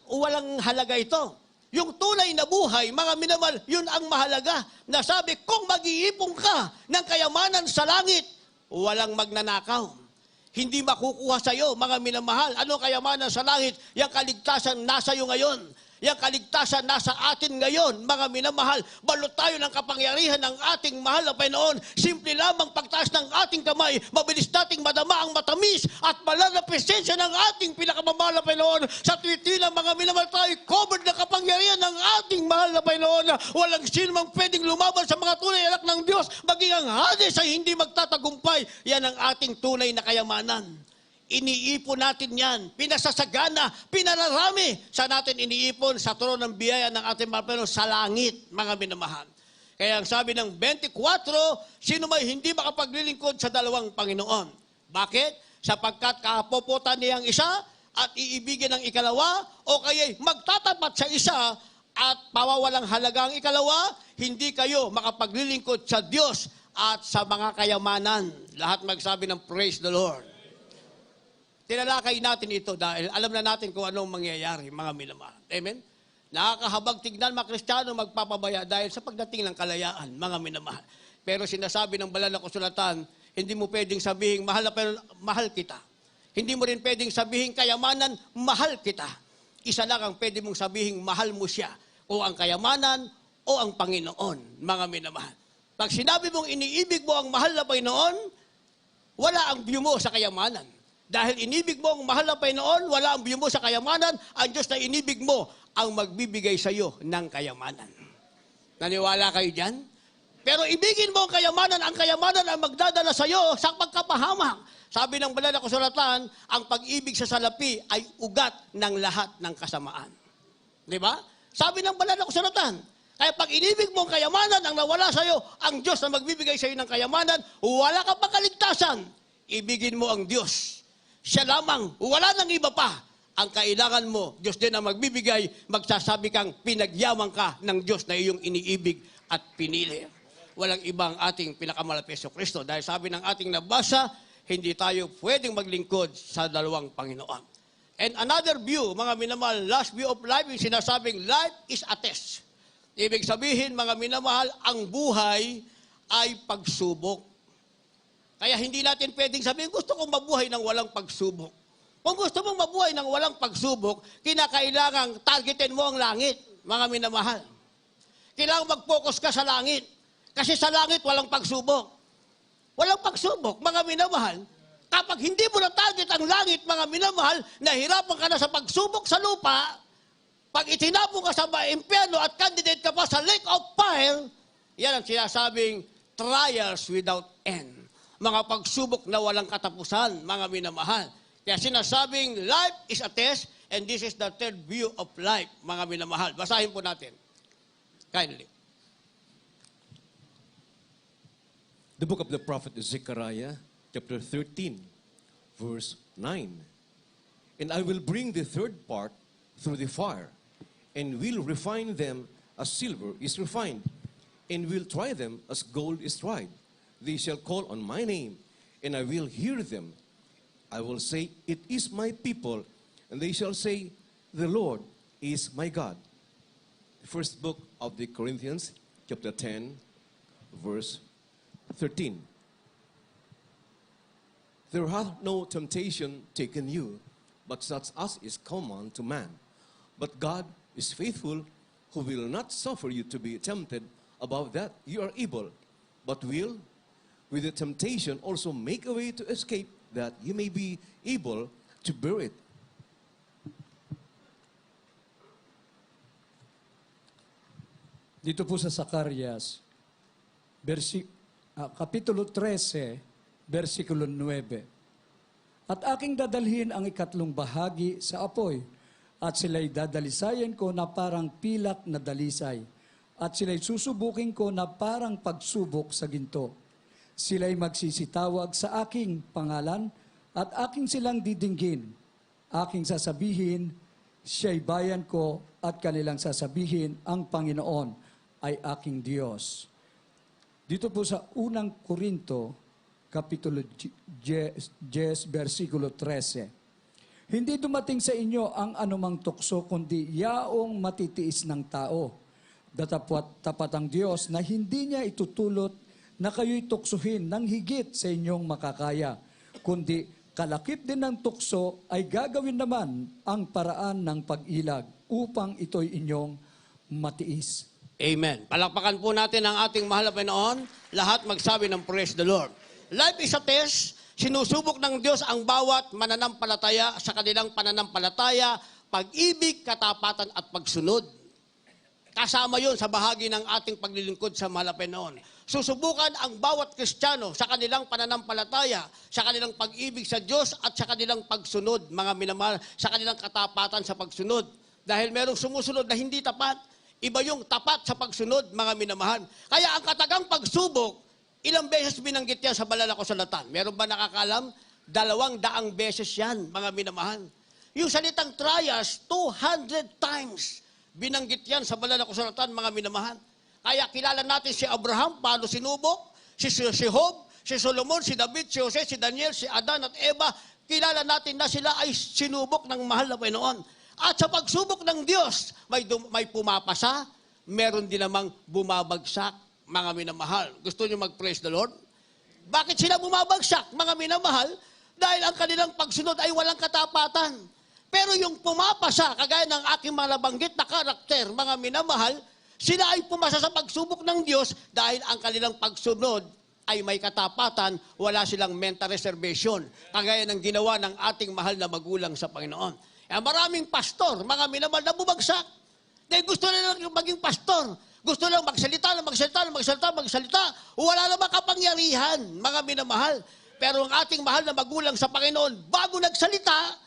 Walang halaga ito. Yung tunay na buhay, mga minamahal, yun ang mahalaga. Nasabi, kung mag-iipon ka ng kayamanan sa langit, walang magnanakaw. Hindi makukuha sa iyo, mga minamahal. Ano kayamanan sa langit? Yung kaligtasan nasa iyo ngayon. Yung kaligtasan nasa atin ngayon, mga minamahal. Balot tayo ng kapangyarihan ng ating mahal na Panginoon. Simple lamang pagtaas ng ating kamay, mabilis nating madama ang matamis at malal na presensya ng ating pinakamamahal na Panginoon. Sa titilang mga minamahal tayo, covered na kapangyarihan ng ating mahal na Panginoon. Walang sino mang pwedeng lumaban sa mga tunay anak ng Diyos. Maging ang Hades ay hindi magtatagumpay. Yan ang ating tunay na kayamanan. Iniipon natin yan, pinasasagana, pinararami. Sa natin iniipon sa trono ng biyaya ng ating mahal Panginoon sa langit, mga minamahal. Kaya ang sabi ng 24, sino may hindi makapaglilingkod sa dalawang Panginoon? Bakit? Sapagkat kapopotan niya ang isa at iibigin ang ikalawa, o kaya'y magtatapat sa isa at pawawalang halaga ang ikalawa, hindi kayo makapaglilingkod sa Diyos at sa mga kayamanan. Lahat magsabi ng praise the Lord. Tinalakay natin ito dahil alam na natin kung anong mangyayari, mga minamahal. Amen? Nakakahabag tignan mga Kristiyano magpapabaya dahil sa pagdating ng kalayaan, mga minamahal. Pero sinasabi ng banal na kasulatan, hindi mo pwedeng sabihin, mahal kita. Hindi mo rin pwedeng sabihin, kayamanan, mahal kita. Isa lang ang pwede mong sabihin, mahal mo siya. O ang kayamanan, o ang Panginoon, mga minamahal. Pag sinabi mong iniibig mo ang mahal na Panginoon, wala ang view mo sa kayamanan. Dahil inibig mo ang mahal na Panginoon, wala ang view mo sa kayamanan, ang Diyos na inibig mo ang magbibigay sa iyo ng kayamanan. Naniwala kayo dyan? Pero ibigin mo ang kayamanan ang magdadala sa iyo sa pagkapahamak. Sabi ng banal na kasulatan, ang pag-ibig sa salapi ay ugat ng lahat ng kasamaan. Di ba? Sabi ng banal na kasulatan, kaya pag inibig mo ang kayamanan ang nawala sa iyo, ang Diyos na magbibigay sa iyo ng kayamanan, wala ka pa kaligtasan. Ibigin mo ang Diyos. Siya lamang, wala nang iba pa. Ang kailangan mo, Diyos din ang magbibigay, magsasabi kang pinagyaman ka ng Diyos na iyong iniibig at pinili. Walang ibang ating pinakamahal na Hesus Kristo. Dahil sabi ng ating nabasa, hindi tayo pwedeng maglingkod sa dalawang Panginoon. And another view, mga minamahal, last view of life, yung sinasabing life is a test. Ibig sabihin, mga minamahal, ang buhay ay pagsubok. Kaya hindi natin pwedeng sabihin, gusto kong mabuhay ng walang pagsubok. Kung gusto mong mabuhay ng walang pagsubok, kinakailangang targetin mo ang langit, mga minamahal. Kailangang mag-focus ka sa langit. Kasi sa langit, walang pagsubok. Walang pagsubok, mga minamahal. Kapag hindi mo na-target ang langit, mga minamahal, nahirapan ka na sa pagsubok sa lupa, pag itinapon ka sa impyerno at candidate ka pa sa lake of fire, yan ang sinasabing trials without end. Mga pagsubok na walang katapusan, mga minamahal. Kaya sinasabing life is a test and this is the third view of life, mga minamahal. Basahin po natin. Kindly. The book of the prophet Zechariah, chapter 13, verse 9. And I will bring the third part through the fire, and will refine them as silver is refined, and will try them as gold is tried. They shall call on my name, and I will hear them. I will say, it is my people, and they shall say, the Lord is my God. The first book of the Corinthians, chapter 10, verse 13. There hath no temptation taken you, but such as is common to man. But God is faithful, who will not suffer you to be tempted above that you are able, but will with the temptation also make a way to escape, that you may be able to bear it. Dito po sa Zacarias, Kapitulo 13, versikulo 9. At aking dadalhin ang ikatlong bahagi sa apoy, at sila'y dadalisayan ko na parang pilak na dalisay, at sila'y susubukin ko na parang pagsubok sa ginto. Sila'y magsisitawag sa aking pangalan, at aking silang didinggin. Aking sasabihin, siya'y bayan ko, at kanilang sasabihin, ang Panginoon ay aking Diyos. Dito po sa unang Korinto, Kapitulo 10, versikulo 13. Hindi dumating sa inyo ang anumang tukso, kundi yaong matitiis ng tao. Datapwat tapat ang Diyos na hindi niya itutulot na kayo'y tuksuhin ng higit sa inyong makakaya, kundi kalakip din ng tukso ay gagawin naman ang paraan ng pag-ilag upang ito'y inyong matiis. Amen. Palakpakan po natin ang ating mahal na Panginoon. Lahat magsabi ng praise the Lord. Life is a test. Sinusubok ng Diyos ang bawat mananampalataya sa kanilang pananampalataya, pag-ibig, katapatan at pagsunod. Kasama yun sa bahagi ng ating paglilingkod sa mahal na Panginoon. Susubukan ang bawat Kristiyano sa kanilang pananampalataya, sa kanilang pag-ibig sa Diyos at sa kanilang pagsunod, mga minamahal, sa kanilang katapatan sa pagsunod. Dahil merong sumusunod na hindi tapat, iba yung tapat sa pagsunod, mga minamahal. Kaya ang katagang pagsubok, ilang beses binanggit yan sa banal na kasulatan? Meron ba nakakalam? 200 beses yan, mga minamahal. Yung salitang trials, 200 times binanggit yan sa banal na kasulatan, mga minamahal. Kaya kilala natin si Abraham, paano sinubok, si Job, si Solomon, si David, si Jose, si Daniel, si Adan at Eva. Kilala natin na sila ay sinubok ng mahal na Panginoon. At sa pagsubok ng Diyos, may pumapasa, meron din namang bumabagsak, mga minamahal. Gusto niyo mag-praise the Lord? Bakit sila bumabagsak, mga minamahal? Dahil ang kanilang pagsunod ay walang katapatan. Pero yung pumapasa, kagaya ng aking mga nabanggit na karakter, mga minamahal, sila ay pumasa sa pagsubok ng Diyos dahil ang kanilang pagsunod ay may katapatan, wala silang mental reservation, kagaya ng ginawa ng ating mahal na magulang sa Panginoon. Maraming pastor, mga minamahal, na bumagsak. Dahil gusto nila maging pastor. Gusto lang magsalita. Wala namang kapangyarihan, mga minamahal. Pero ang ating mahal na magulang sa Panginoon, bago nagsalita,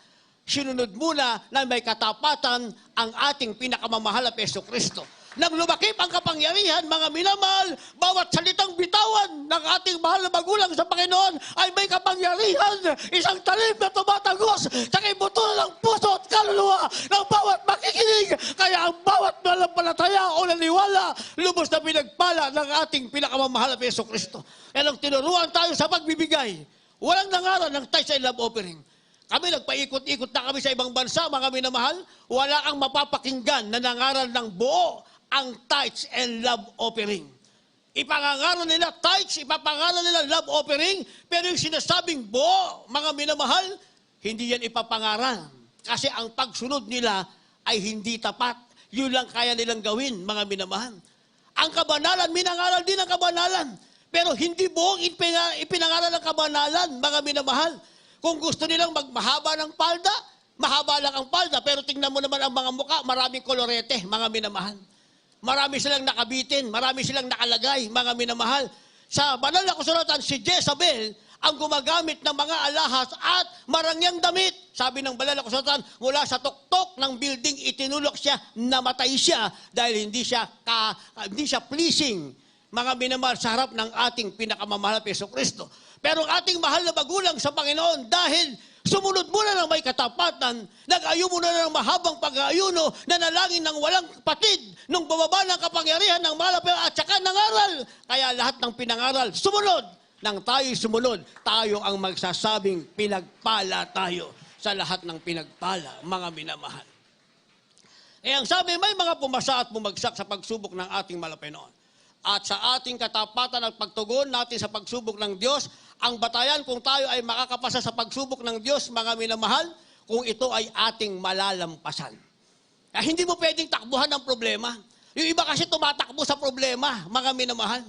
sinunod muna na may katapatan ang ating pinakamamahal na Jesucristo. Nang lumakip ang kapangyarihan, mga minamahal, bawat salitang bitawan ng ating mahal na magulang sa Panginoon ay may kapangyarihan, isang talim na tumatagos sa ibuto ng puso at kaluluwa ng bawat makikinig. Kaya ang bawat nanampalataya o naniwala, lubos na pinagpala ng ating pinakamamahal na Jesucristo. Kaya nang tinuruan tayo sa pagbibigay, walang nangaral ng tithes and love offering. Kami nagpaikot-ikot na kami sa ibang bansa, mga minamahal, wala kang mapapakinggan na nangaral ng buo ang tithes and love offering. Ipangangaral nila tithes, ipapangaral nila love offering, pero yung sinasabing buo, mga minamahal, hindi yan ipapangaral. Kasi ang pagsunod nila ay hindi tapat. Yun lang kaya nilang gawin, mga minamahal. Ang kabanalan, minangaral din ang kabanalan. Pero hindi buong ipinangaral ang kabanalan, mga minamahal. Kung gusto nilang magmahaba ng palda, mahaba lang ang palda. Pero tingnan mo naman ang mga muka, maraming kolorete, mga minamahal. Marami silang nakabitin, marami silang nakalagay, mga minamahal. Sa banal na kasulatan, si Jezabel ang gumagamit ng mga alahas at marangyang damit. Sabi ng banal na kasulatan, mula sa tuktok ng building, itinulok siya, namatay siya dahil hindi siya pleasing, mga minamahal, sa harap ng ating pinakamamahal na Jesucristo. Pero ang ating mahal na magulang sa Panginoon, dahil sumunod muna ng may katapatan, nag-ayo muna ng mahabang pag-aayuno, nanalangin ng walang patid, nung bababa ng kapangyarihan ng mahal at saka nangaral. Kaya lahat ng pinangaral, sumunod. Nang tayo'y sumunod, tayo ang magsasabing pinagpala tayo sa lahat ng pinagpala, mga minamahal. Ang sabi, may mga pumasa at bumagsak sa pagsubok ng ating mahal na Panginoon. At sa ating katapatan at pagtugon natin sa pagsubok ng Diyos, ang batayan kung tayo ay makakapasa sa pagsubok ng Diyos, mga minamahal, kung ito ay ating malalampasan. Hindi mo pwedeng takbuhan ng problema. Yung iba kasi tumatakbo sa problema, mga minamahal.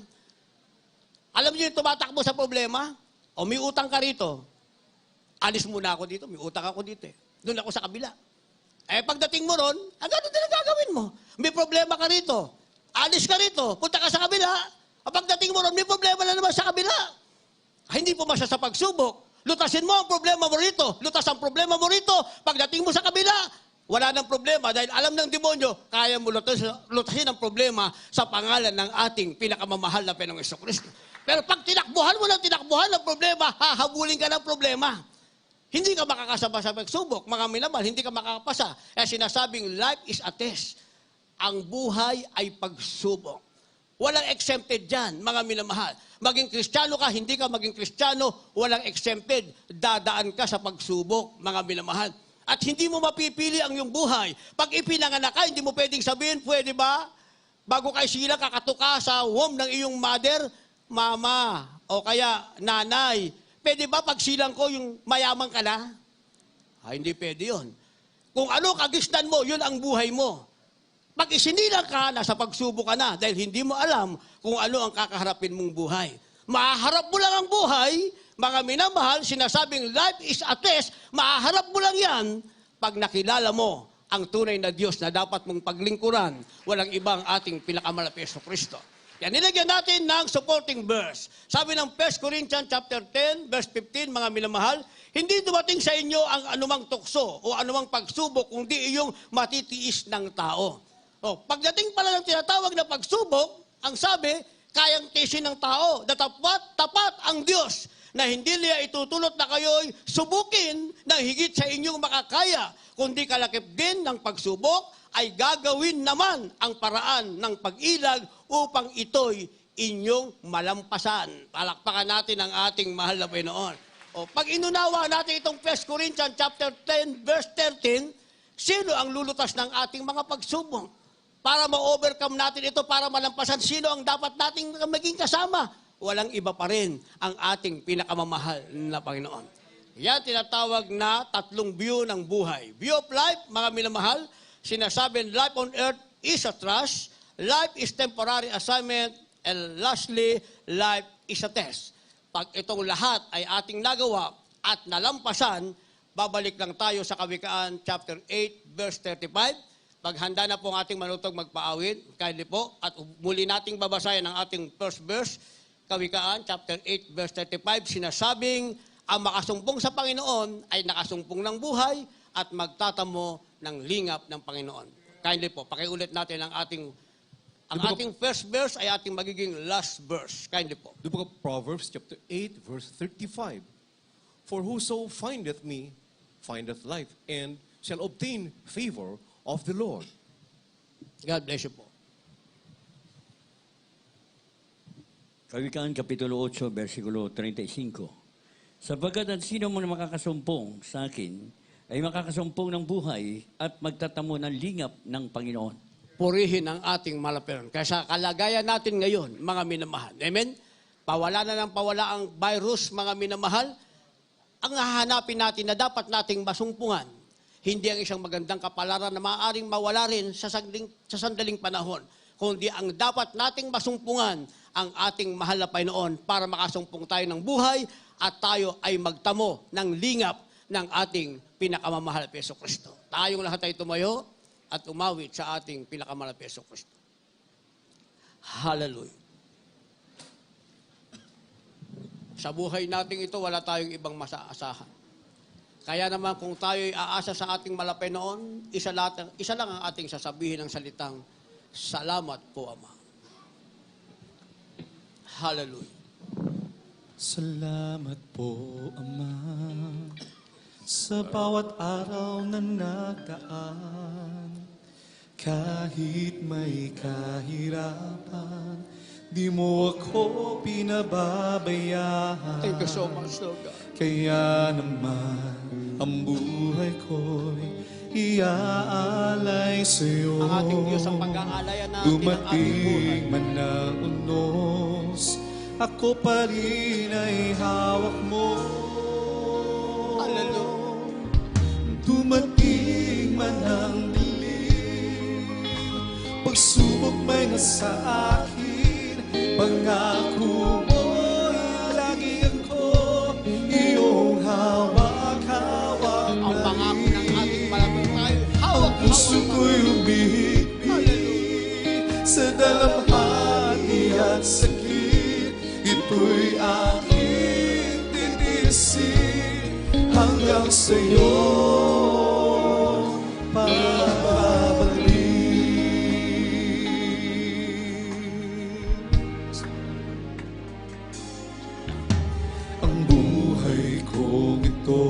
Alam niyo yung tumatakbo sa problema? O may utang ka rito. Alis muna ako dito, may utang ako dito. Doon ako sa kabila. Pagdating mo ron, ganun din ang gagawin mo. May problema ka rito. Alis ka rito, punta ka sa kabila. Pagdating mo ron, may problema na naman sa kabila. Hindi pumasa sa pagsubok. Lutasin mo ang problema mo rito. Lutas ang problema mo rito. Pagdating mo sa kabila, wala nang problema dahil alam ng demonyo, kaya mo lutasin ang problema sa pangalan ng ating pinakamamahal na Panginoong Jesucristo. Pero pag tinakbuhan mo ng problema, hahabulin ka ng problema. Hindi ka makakasama sa pagsubok. Mga minamahal, hindi ka makakapasa. Kaya sinasabing life is a test. Ang buhay ay pagsubok. Walang exempted dyan, mga minamahal. Maging Kristiyano ka, hindi ka maging Kristiyano, walang exempted. Dadaan ka sa pagsubok, mga minamahal. At hindi mo mapipili ang iyong buhay. Pag ipinanganak ka, hindi mo pwedeng sabihin, pwede ba? Bago kayo sila kakatuka sa womb ng iyong mother, mama, o kaya nanay. Pwede ba pag silang ko yung mayaman ka na? Hindi pwede yun. Kung ano kagisnan mo, yun ang buhay mo. Pag isinilang ka, nasa pagsubok ka na dahil hindi mo alam kung ano ang kakaharapin mong buhay. Maharap mo lang ang buhay, mga minamahal, sinasabing life is a test, maharap mo lang yan pag nakilala mo ang tunay na Diyos na dapat mong paglingkuran, walang ibang ating pinakamalapit sa Kristo. Yan, nilagyan natin ng supporting verse. Sabi ng 1 Corinthians chapter 10, verse 15, mga minamahal, hindi dumating sa inyo ang anumang tukso o anumang pagsubok, kundi iyong matitiis ng tao. Pagdating pala ng tinatawag na pagsubok, ang sabi, kayang tiisin ng tao, na tapat ang Diyos, na hindi niya itutulot na kayo'y subukin na higit sa inyong makakaya, kundi kalakip din ng pagsubok, ay gagawin naman ang paraan ng pag-ilag upang ito'y inyong malampasan. Palakpakan natin ang ating mahal na Panginoon. Pag inunawa natin itong 1 Corinthians chapter 10, verse 13, sino ang lulutas ng ating mga pagsubok? Para ma-overcome natin ito, para malampasan, sino ang dapat nating maging kasama? Walang iba pa rin ang ating pinakamamahal na Panginoon. Yan tinatawag na tatlong view ng buhay. View of life, mga minamahal, sinasabi, life on earth is a trust, life is temporary assignment, and lastly, life is a test. Pag itong lahat ay ating nagawa at nalampasan, babalik lang tayo sa Kawikaan chapter 8, verse 35. Paghanda na po ang ating manutog magpaawit, kindly po, at muli nating babasahin ang ating first verse, Kawikaan chapter 8, verse 35, sinasabing, ang makasumpong sa Panginoon ay nakasumpong ng buhay at magtatamo ng lingap ng Panginoon. Kindly po, pakiulit natin ang ating first verse ay ating magiging last verse. Kindly po. The book of Proverbs, chapter 8, verse 35. For whoso findeth me, findeth life, and shall obtain favor of the Lord. God bless you po. Kawikaan, Kapitulo 8, versikulo 35. Sapagkat at sino mo na makakasumpong sa akin, ay makakasumpong ng buhay at magtatamo ng lingap ng Panginoon. Purihin ang ating malapiran. Kaya sa kalagayan natin ngayon, mga minamahal. Amen? Pawala na ng pawala ang virus, mga minamahal. Ang hahanapin natin na dapat nating masumpungan, hindi ang isang magandang kapalaran na maaaring mawala rin sa sandaling panahon, kundi ang dapat nating masumpungan ang ating mahal na Panginoon para makasumpong tayo ng buhay at tayo ay magtamo ng lingap ng ating pinakamamahal na Jesucristo. Tayong lahat ay tumayo at umawit sa ating pinakamamahal na Jesucristo. Hallelujah. Sa buhay natin ito, wala tayong ibang masaasahan. Kaya naman kung tayo'y aasa sa ating malapay noon, isa lang ang ating sasabihin ng salitang, salamat po, Ama. Hallelujah. Salamat po, Ama, sa bawat araw na nagdaan. Kahit may kahirapan, di mo ako pinababayaan. Thank you so much, Lord God. Kaya naman, ang buhay ko'y iaalay sa'yo. Ang ating Diyos ang pag-aalayan natin ng ating buhay. Dumating man ang unos, ako pa rin ay hawak mo. Hallelujah. Dumating man ang dilim, pagsubok may nasa akin, pangako mo'y lagi ako iyong hawak-hawak. Ang pangako ng ating malapit tayo, hawak-hawak. Puso ko'y umihigpit sa dalam ito'y aking titiisin hanggang sa'yo ang buhay kong ito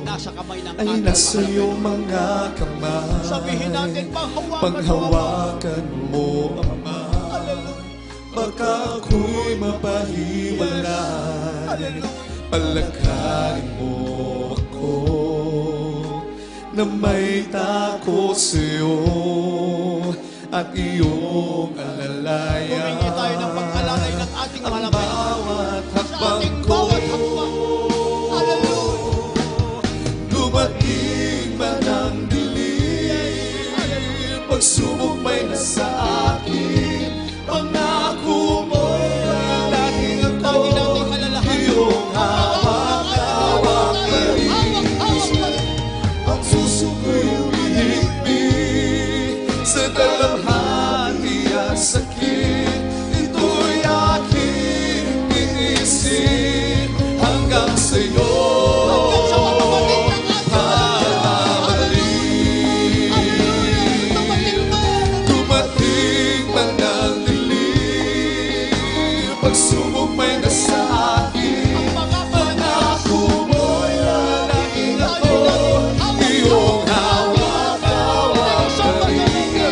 Nasa kamay ng ay ating nasa mahal. iyong mga kamay. Sabihin natin, panghawakan Panghawakan mo, Ama. Baka ako'y mapahiwalay. Palakarin mo ako na may takot sa'yo at iyong alalayan. Humingi tayo ng pag-alalay ng ating Ang mahal. bawat Sa hakbang ating ko, bawat hakbang. Hallelujah. dumating man ang dilim, pagsubok may nasa akin, pangako mo'y lalangin ako, Lagi nating alalahan. iyong hawak-hawak pa rin. Hawak-hawak pa rin. Ang puso ko'y umihigpit sa dalamhati at sakit. Ito'y aking titiisin hanggang sa'yo. Hanggang sa makabalik ng ating Dumating man ang dilim, pagsubok may nasa akin, pangako mo'y lalangin ako, iyong hawak-hawak pa rin.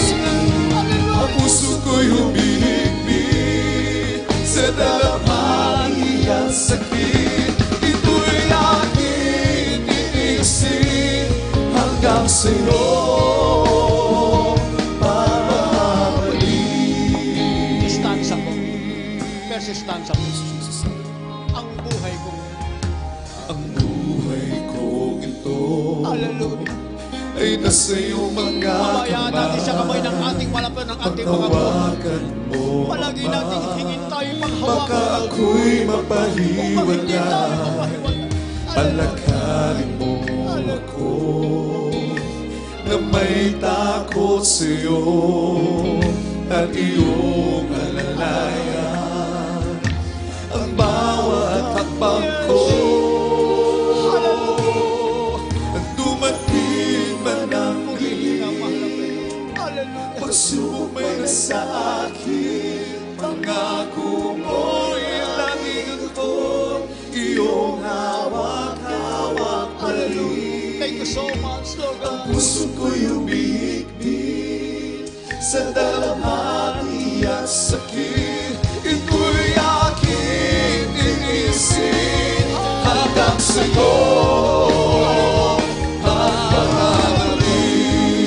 Ang puso ko'y humihigpit sa dalamhati at sakit. Ito'y aking titiisin hanggang sa'yo babalik. Stanza ko. Verse stanza ko. Ang buhay ko. Ang buhay kong ito Hallelujah. ay nasa iyong mga Pabayaan natin sa kamay ng ating malapan ng ating mga buhay. Panghawakan mo, Palagi Ama. natin hingin tayo Baka panghawakan. ako'y Kung hindi tayo mapahiwalay, mapahiwalay. palakarin mo ako na may takot sa'yo at iyong alalayan. Ang bawat hakbang ko, dumating man ang dilim, pagsubok may nasa akin, pangako mo'y laging ako, iyong hawak-hawak pa rin. Thank you so much, Lord Ang God. puso ko'y umihigpit sa dalamhati at sakit. Ito'y aking titiisin hanggang sa'yo babalik.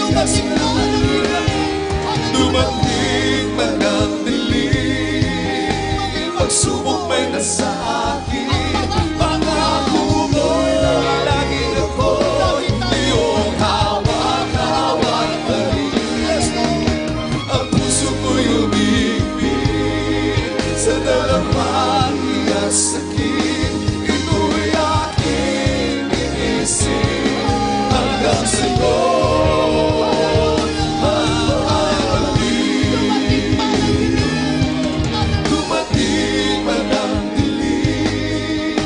Dumating man ang dilim, pagsubok may nasa akin, pangako mo'y lalangin ako, iyong hawak-hawak pa rin. Ang puso ko'y umibig sa dalamhati at sakit. Ito'y aking titiisin hanggang sa'yo dumating man ang dilim,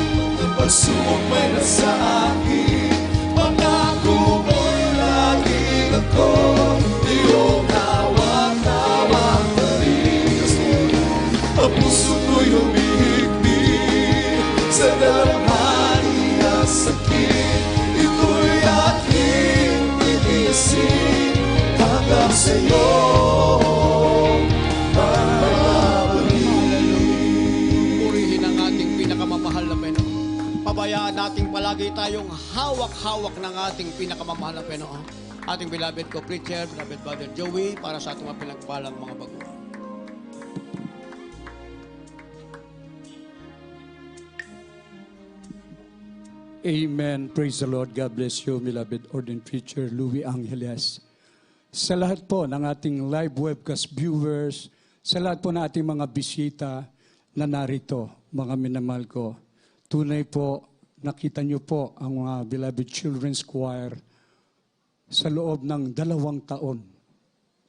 pagsubok may nasa akin, pangako mo'y laging ako, iyong hawak-hawak pa rin. Ang puso ko'y humihigpit sa dalamhati at sakit. Ito'y aking titiisin hanggang sa'yo Purihin ang ating pinakamamahal na Panginoon. Pabayaan nating palagi tayong hawak-hawak ng ating pinakamamahal na Panginoon. Ating beloved co-preacher, beloved Brother Joey, para sa ating mga pinagpalang mga baguhan. Amen. Praise the Lord. God bless you, beloved ordained preacher Louis Angeles. Sa lahat po ng ating live webcast viewers, sa lahat po ng ating mga bisita na narito, mga minamahal ko, tunay po, nakita niyo po ang mga beloved children's choir sa loob ng 2 taon.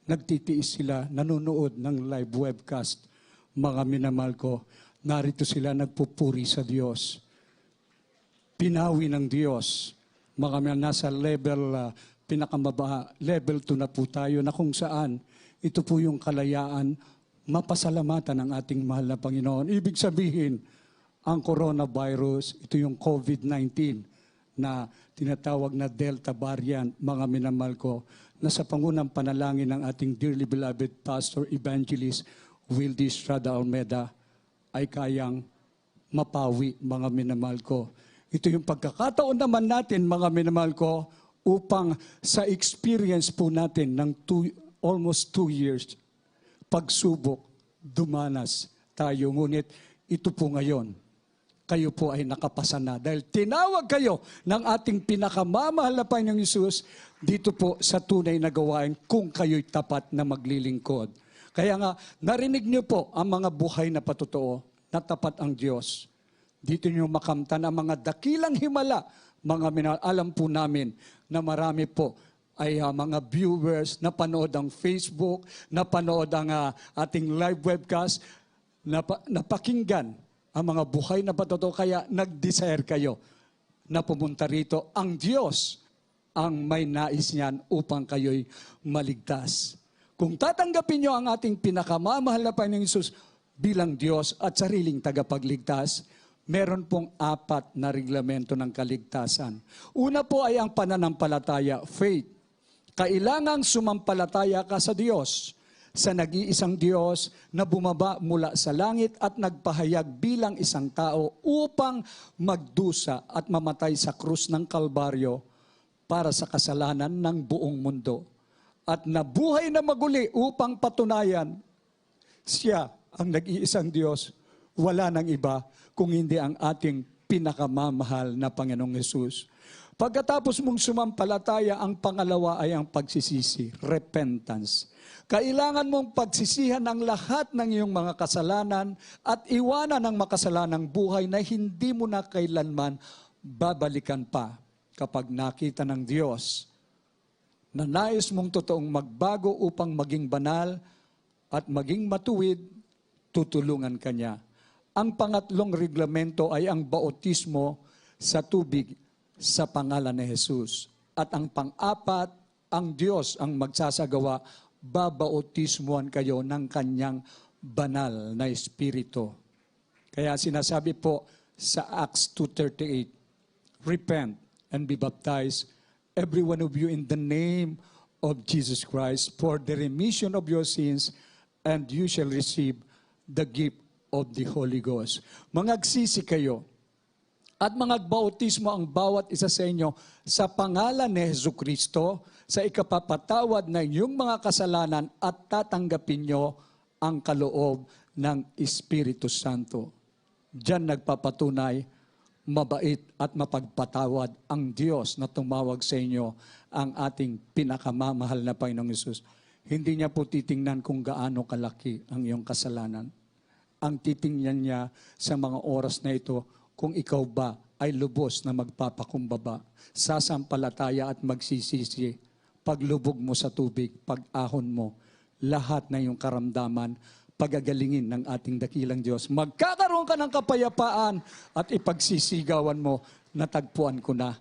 Nagtitiis sila, nanonood ng live webcast, mga minamahal ko. narito sila nagpupuri sa Diyos. Pinawi ng Diyos. Mga nasa level, level 2 na po tayo na kung saan ito po yung kalayaan, mapasalamatan ng ating mahal na Panginoon. Ibig sabihin, ang coronavirus, ito yung COVID-19 na tinatawag na Delta variant, mga minamahal ko, na sa pangunang panalangin ng ating dearly beloved Pastor Evangelist Wildy Estrada Almeda ay kayang mapawi, mga minamahal ko. Ito yung pagkakataon naman natin, mga minamahal ko, upang sa experience po natin ng almost 2 years, pagsubok, dumanas tayo. Ngunit ito po ngayon, kayo po ay nakapasa na. Dahil tinawag kayo ng ating pinakamamahal na Panginoong Hesus dito po sa tunay na gawain kung kayo'y tapat na maglilingkod. Kaya nga, narinig niyo po ang mga buhay na patotoo na tapat ang Diyos. Dito niyo makamtan ang mga dakilang himala. Mga minahal, alam po namin na marami po ay mga viewers na panood ang Facebook, na panood ang ating live webcast, napakinggan ang mga buhay na patotoo. Kaya nag-desire kayo na pumunta rito. Ang Diyos ang may nais niyan upang kayo'y maligtas. Kung tatanggapin niyo ang ating pinakamamahal na Panginoong Hesus bilang Diyos at sariling tagapagligtas, meron pong 4 na reglamento ng kaligtasan. Una po ay ang pananampalataya, faith. Kailangang sumampalataya ka sa Diyos, sa nag-iisang Diyos na bumaba mula sa langit at nagpahayag bilang isang tao upang magdusa at mamatay sa krus ng Kalbaryo para sa kasalanan ng buong mundo. At nabuhay na maguli upang patunayan siya ang nag-iisang Diyos, wala nang iba kung hindi ang ating pinakamamahal na Panginoong Hesus. Pagkatapos mong sumampalataya, ang pangalawa ay ang pagsisisi, repentance. Kailangan mong pagsisihan ang lahat ng iyong mga kasalanan at iwanan ang makasalanang buhay na hindi mo na kailanman babalikan pa. Kapag nakita ng Diyos na nais mong totoong magbago upang maging banal at maging matuwid, tutulungan ka niya. Ang pangatlong reglamento ay ang bautismo sa tubig sa pangalan ni Jesus. At ang pang-apat, ang Diyos ang magsasagawa, babautismuhan kayo ng kanyang banal na Espiritu. Kaya sinasabi po sa Acts 2:38, repent and be baptized, every one of you in the name of Jesus Christ for the remission of your sins, and you shall receive the gift of the Holy Ghost. Mangagsisi kayo at mangagbautismo ang bawat isa sa inyo sa pangalan ni Jesucristo sa ikapapatawad ng iyong mga kasalanan at tatanggapin nyo ang kaloob ng Espiritu Santo. Diyan nagpapatunay, mabait at mapagpatawad ang Diyos na tumawag sa inyo, ang ating pinakamamahal na Panginoong Hesus. Hindi niya po titingnan kung gaano kalaki ang iyong kasalanan. Ang titingnan niya sa mga oras na ito kung ikaw ba ay lubos na magpapakumbaba, sasampalataya at magsisisi. Paglubog mo sa tubig, pag-ahon mo, lahat na iyong karamdaman, pagagalingin ng ating dakilang Diyos. Magkakaroon ka ng kapayapaan at ipagsisigawan mo, natagpuan ko na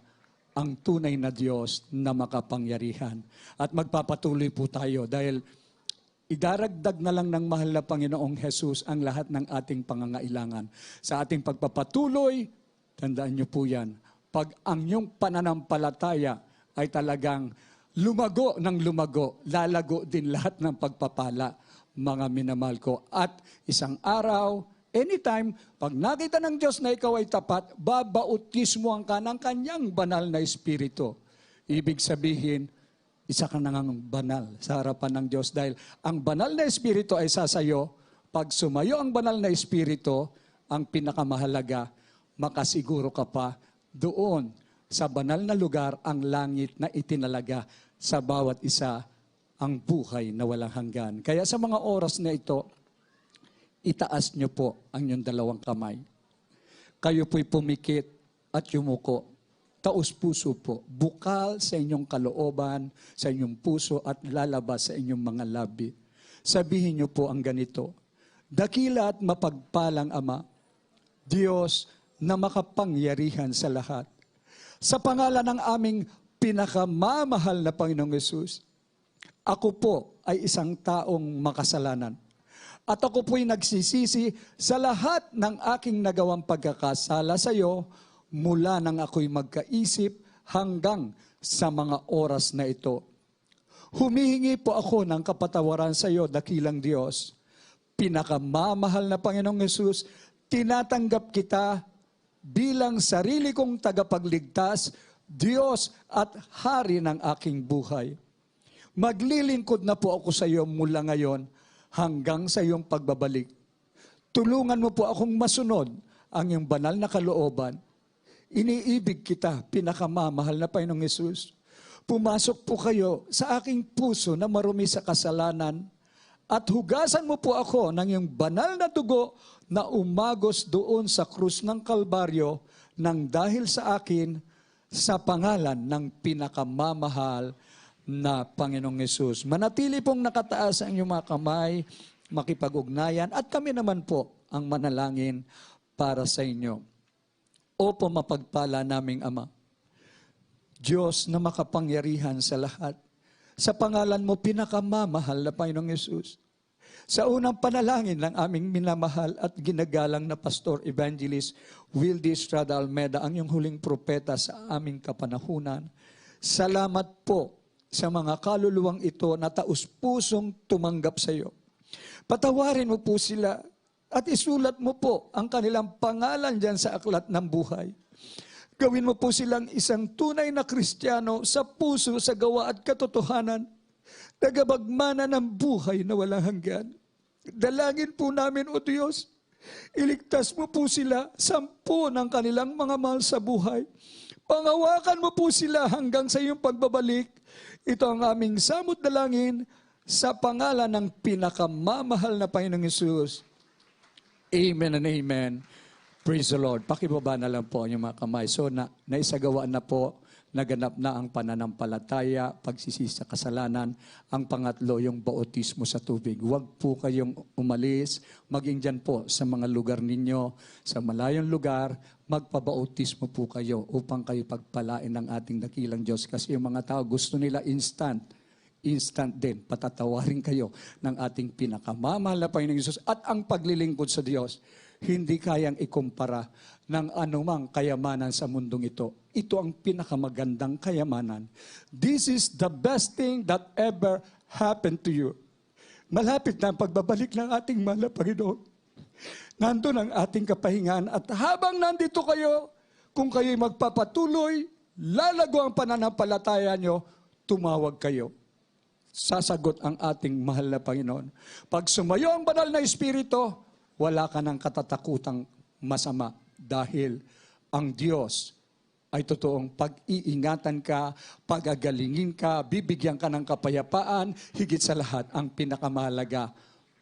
ang tunay na Diyos na makapangyarihan. At magpapatuloy po tayo dahil idaragdag na lang ng mahal na Panginoong Hesus ang lahat ng ating pangangailangan. Sa ating pagpapatuloy, tandaan niyo po yan, pag ang iyong pananampalataya ay talagang lumago ng lumago, lalago din lahat ng pagpapala, mga minamahal ko. At isang araw, anytime, pag nakita ng Diyos na ikaw ay tapat, babautismuhan ka ng kanyang banal na Espiritu. Ibig sabihin, isa ka nang banal sa harapan ng Diyos dahil ang banal na Espiritu ay sasayo. Pag sumayo ang banal na Espiritu, ang pinakamahalaga, makasiguro ka pa doon sa banal na lugar ang langit na itinalaga sa bawat isa ang buhay na walang hanggan. Kaya sa mga oras na ito, itaas niyo po ang inyong dalawang kamay. Kayo po'y pumikit at yumuko. Taus-puso po, bukal sa inyong kalooban, sa inyong puso at lalabas sa inyong mga labi. Sabihin niyo po ang ganito, dakila at mapagpalang Ama, Diyos na makapangyarihan sa lahat. Sa pangalan ng aming pinakamamahal na Panginoong Yesus, ako po ay isang taong makasalanan. At ako po'y nagsisisi sa lahat ng aking nagawang pagkakasala sa iyo mula nang ako'y magkaisip hanggang sa mga oras na ito. Humihingi po ako ng kapatawaran sa iyo, dakilang Diyos. Pinakamamahal na Panginoong Yesus, tinatanggap kita bilang sarili kong tagapagligtas, Diyos at Hari ng aking buhay. Maglilingkod na po ako sa iyo mula ngayon hanggang sa iyong pagbabalik. Tulungan mo po akong masunod ang iyong banal na kalooban. Iniibig kita, pinakamamahal na Panginoong Yesus. Pumasok po kayo sa aking puso na marumi sa kasalanan at hugasan mo po ako ng iyong banal na dugo na umagos doon sa krus ng Kalbaryo nang dahil sa akin sa pangalan ng pinakamamahal na Panginoong Yesus. Manatili pong nakataas ang iyong mga kamay, makipag-ugnayan, at kami naman po ang manalangin para sa inyo. Opo, mapagpala naming Ama, Diyos na makapangyarihan sa lahat, sa pangalan mo pinakamamahal na Panginoong Yesus, sa unang panalangin ng aming minamahal at ginagalang na Pastor Evangelist Wildy Estrada Almeda, ang iyong huling propeta sa aming kapanahunan, salamat po sa mga kaluluwang ito na taus-pusong tumanggap sa iyo. Patawarin mo po sila at isulat mo po ang kanilang pangalan dyan sa aklat ng buhay. Gawin mo po silang isang tunay na Kristiyano sa puso, sa gawa at katotohanan, tagabagmana ng buhay na walang hanggan. Dalangin po namin, O Diyos, iligtas mo po sila, 10 ng kanilang mga mahal sa buhay. Pangawakan mo po sila hanggang sa iyong pagbabalik. Ito ang aming samot dalangin sa pangalan ng pinakamamahal na Panginoong Yesus. Amen and amen. Praise the Lord. Pakibaba na lang po ang mga kamay. So, naisagawa na po, naganap na ang pananampalataya, pagsisisi sa kasalanan. Ang pangatlo, yung bautismo sa tubig. Huwag po kayong umalis. Maging dyan po sa mga lugar ninyo, sa malayong lugar, magpabautismo po kayo upang kayo pagpalain ng ating dakilang Diyos. Kasi yung mga tao gusto nila instant din. Patatawarin kayo ng ating pinakamamahal na Panginoong Yesus at ang paglilingkod sa Diyos. Hindi kayang ikumpara ng anumang kayamanan sa mundong ito. Ito ang pinakamagandang kayamanan. This is the best thing that ever happened to you. Malapit na ang pagbabalik ng ating mahal na Panginoon. Nandun ang ating kapahingaan at habang nandito kayo, kung kayo'y magpapatuloy, lalago ang pananampalataya nyo, tumawag kayo. Sasagot ang ating mahal na Panginoon. Pag sumayo ang banal na Espiritu, wala ka ng katatakutang masama dahil ang Diyos ay totoong pag-iingatan ka, pagagalingin ka, bibigyan ka ng kapayapaan, higit sa lahat, ang pinakamahalaga,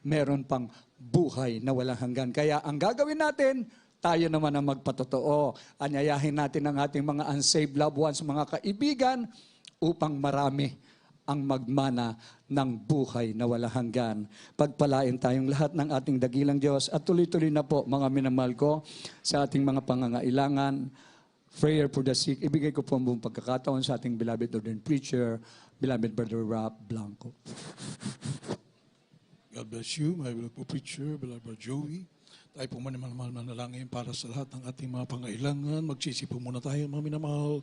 meron pang buhay na walang hanggan. Kaya ang gagawin natin, tayo naman ang magpatotoo. Anyayahin natin ang ating mga unsaved loved ones, mga kaibigan, upang marami ang magmana ng buhay na walang hanggan. Pagpalain tayong lahat ng ating dakilang Diyos at tuloy-tuloy na po, mga minamahal ko, sa ating mga pangangailangan. Prayer for the sick. Ibigay ko po ang buong pagkakataon sa ating beloved ordained preacher, beloved Brother Rob Blanco. God bless you, my beloved preacher, beloved Brother Joey. Tayo po manalangin para sa lahat ng ating mga pangailangan. Magsisi po muna tayo, mga minamahal.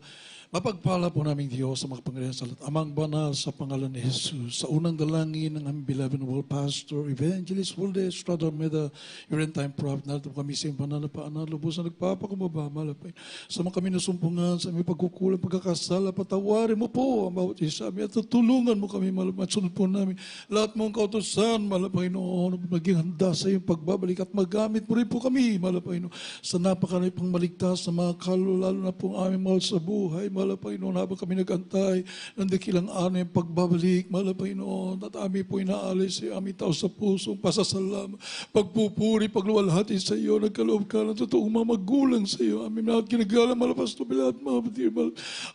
Mapagpala po namin Diyos sa makapangyarihan sa lahat. Amang banal sa pangalan ni Jesus. Sa unang dalangin ng aming beloved world pastor, Evangelist Wildy Estrada Almeda, your end time prophet, narito po kami sa iyong banal na paanan, lubos na nagpapakumaba, malapay. Sa mga kami nasumpungan, sa aming pagkukulang, pagkakasala, patawarin mo po ang bawat isa. At tutulungan mo kami, matsunod po namin. Lahat mong kautosan, malapay noon, maging handa sa iyong pagbabalik at magamit puri po kami, mahal na Panginoon, sa napakarami pang maligtas na mga kaluluwa, lalo na po ang aming mahal sa buhay, mahal na Panginoon, habang kami nag-antay ng dakilang araw ng pagbabalik, mahal na Panginoon, at amin po inaalis sa aming tao sa pusong pasasalamat, pagpupuri, pagluwalhati sa iyo, nagkaloob ka ng totoong mga magulang sa iyo, aming mga kinagalang, mahal na Pastor Bilat, mga batir,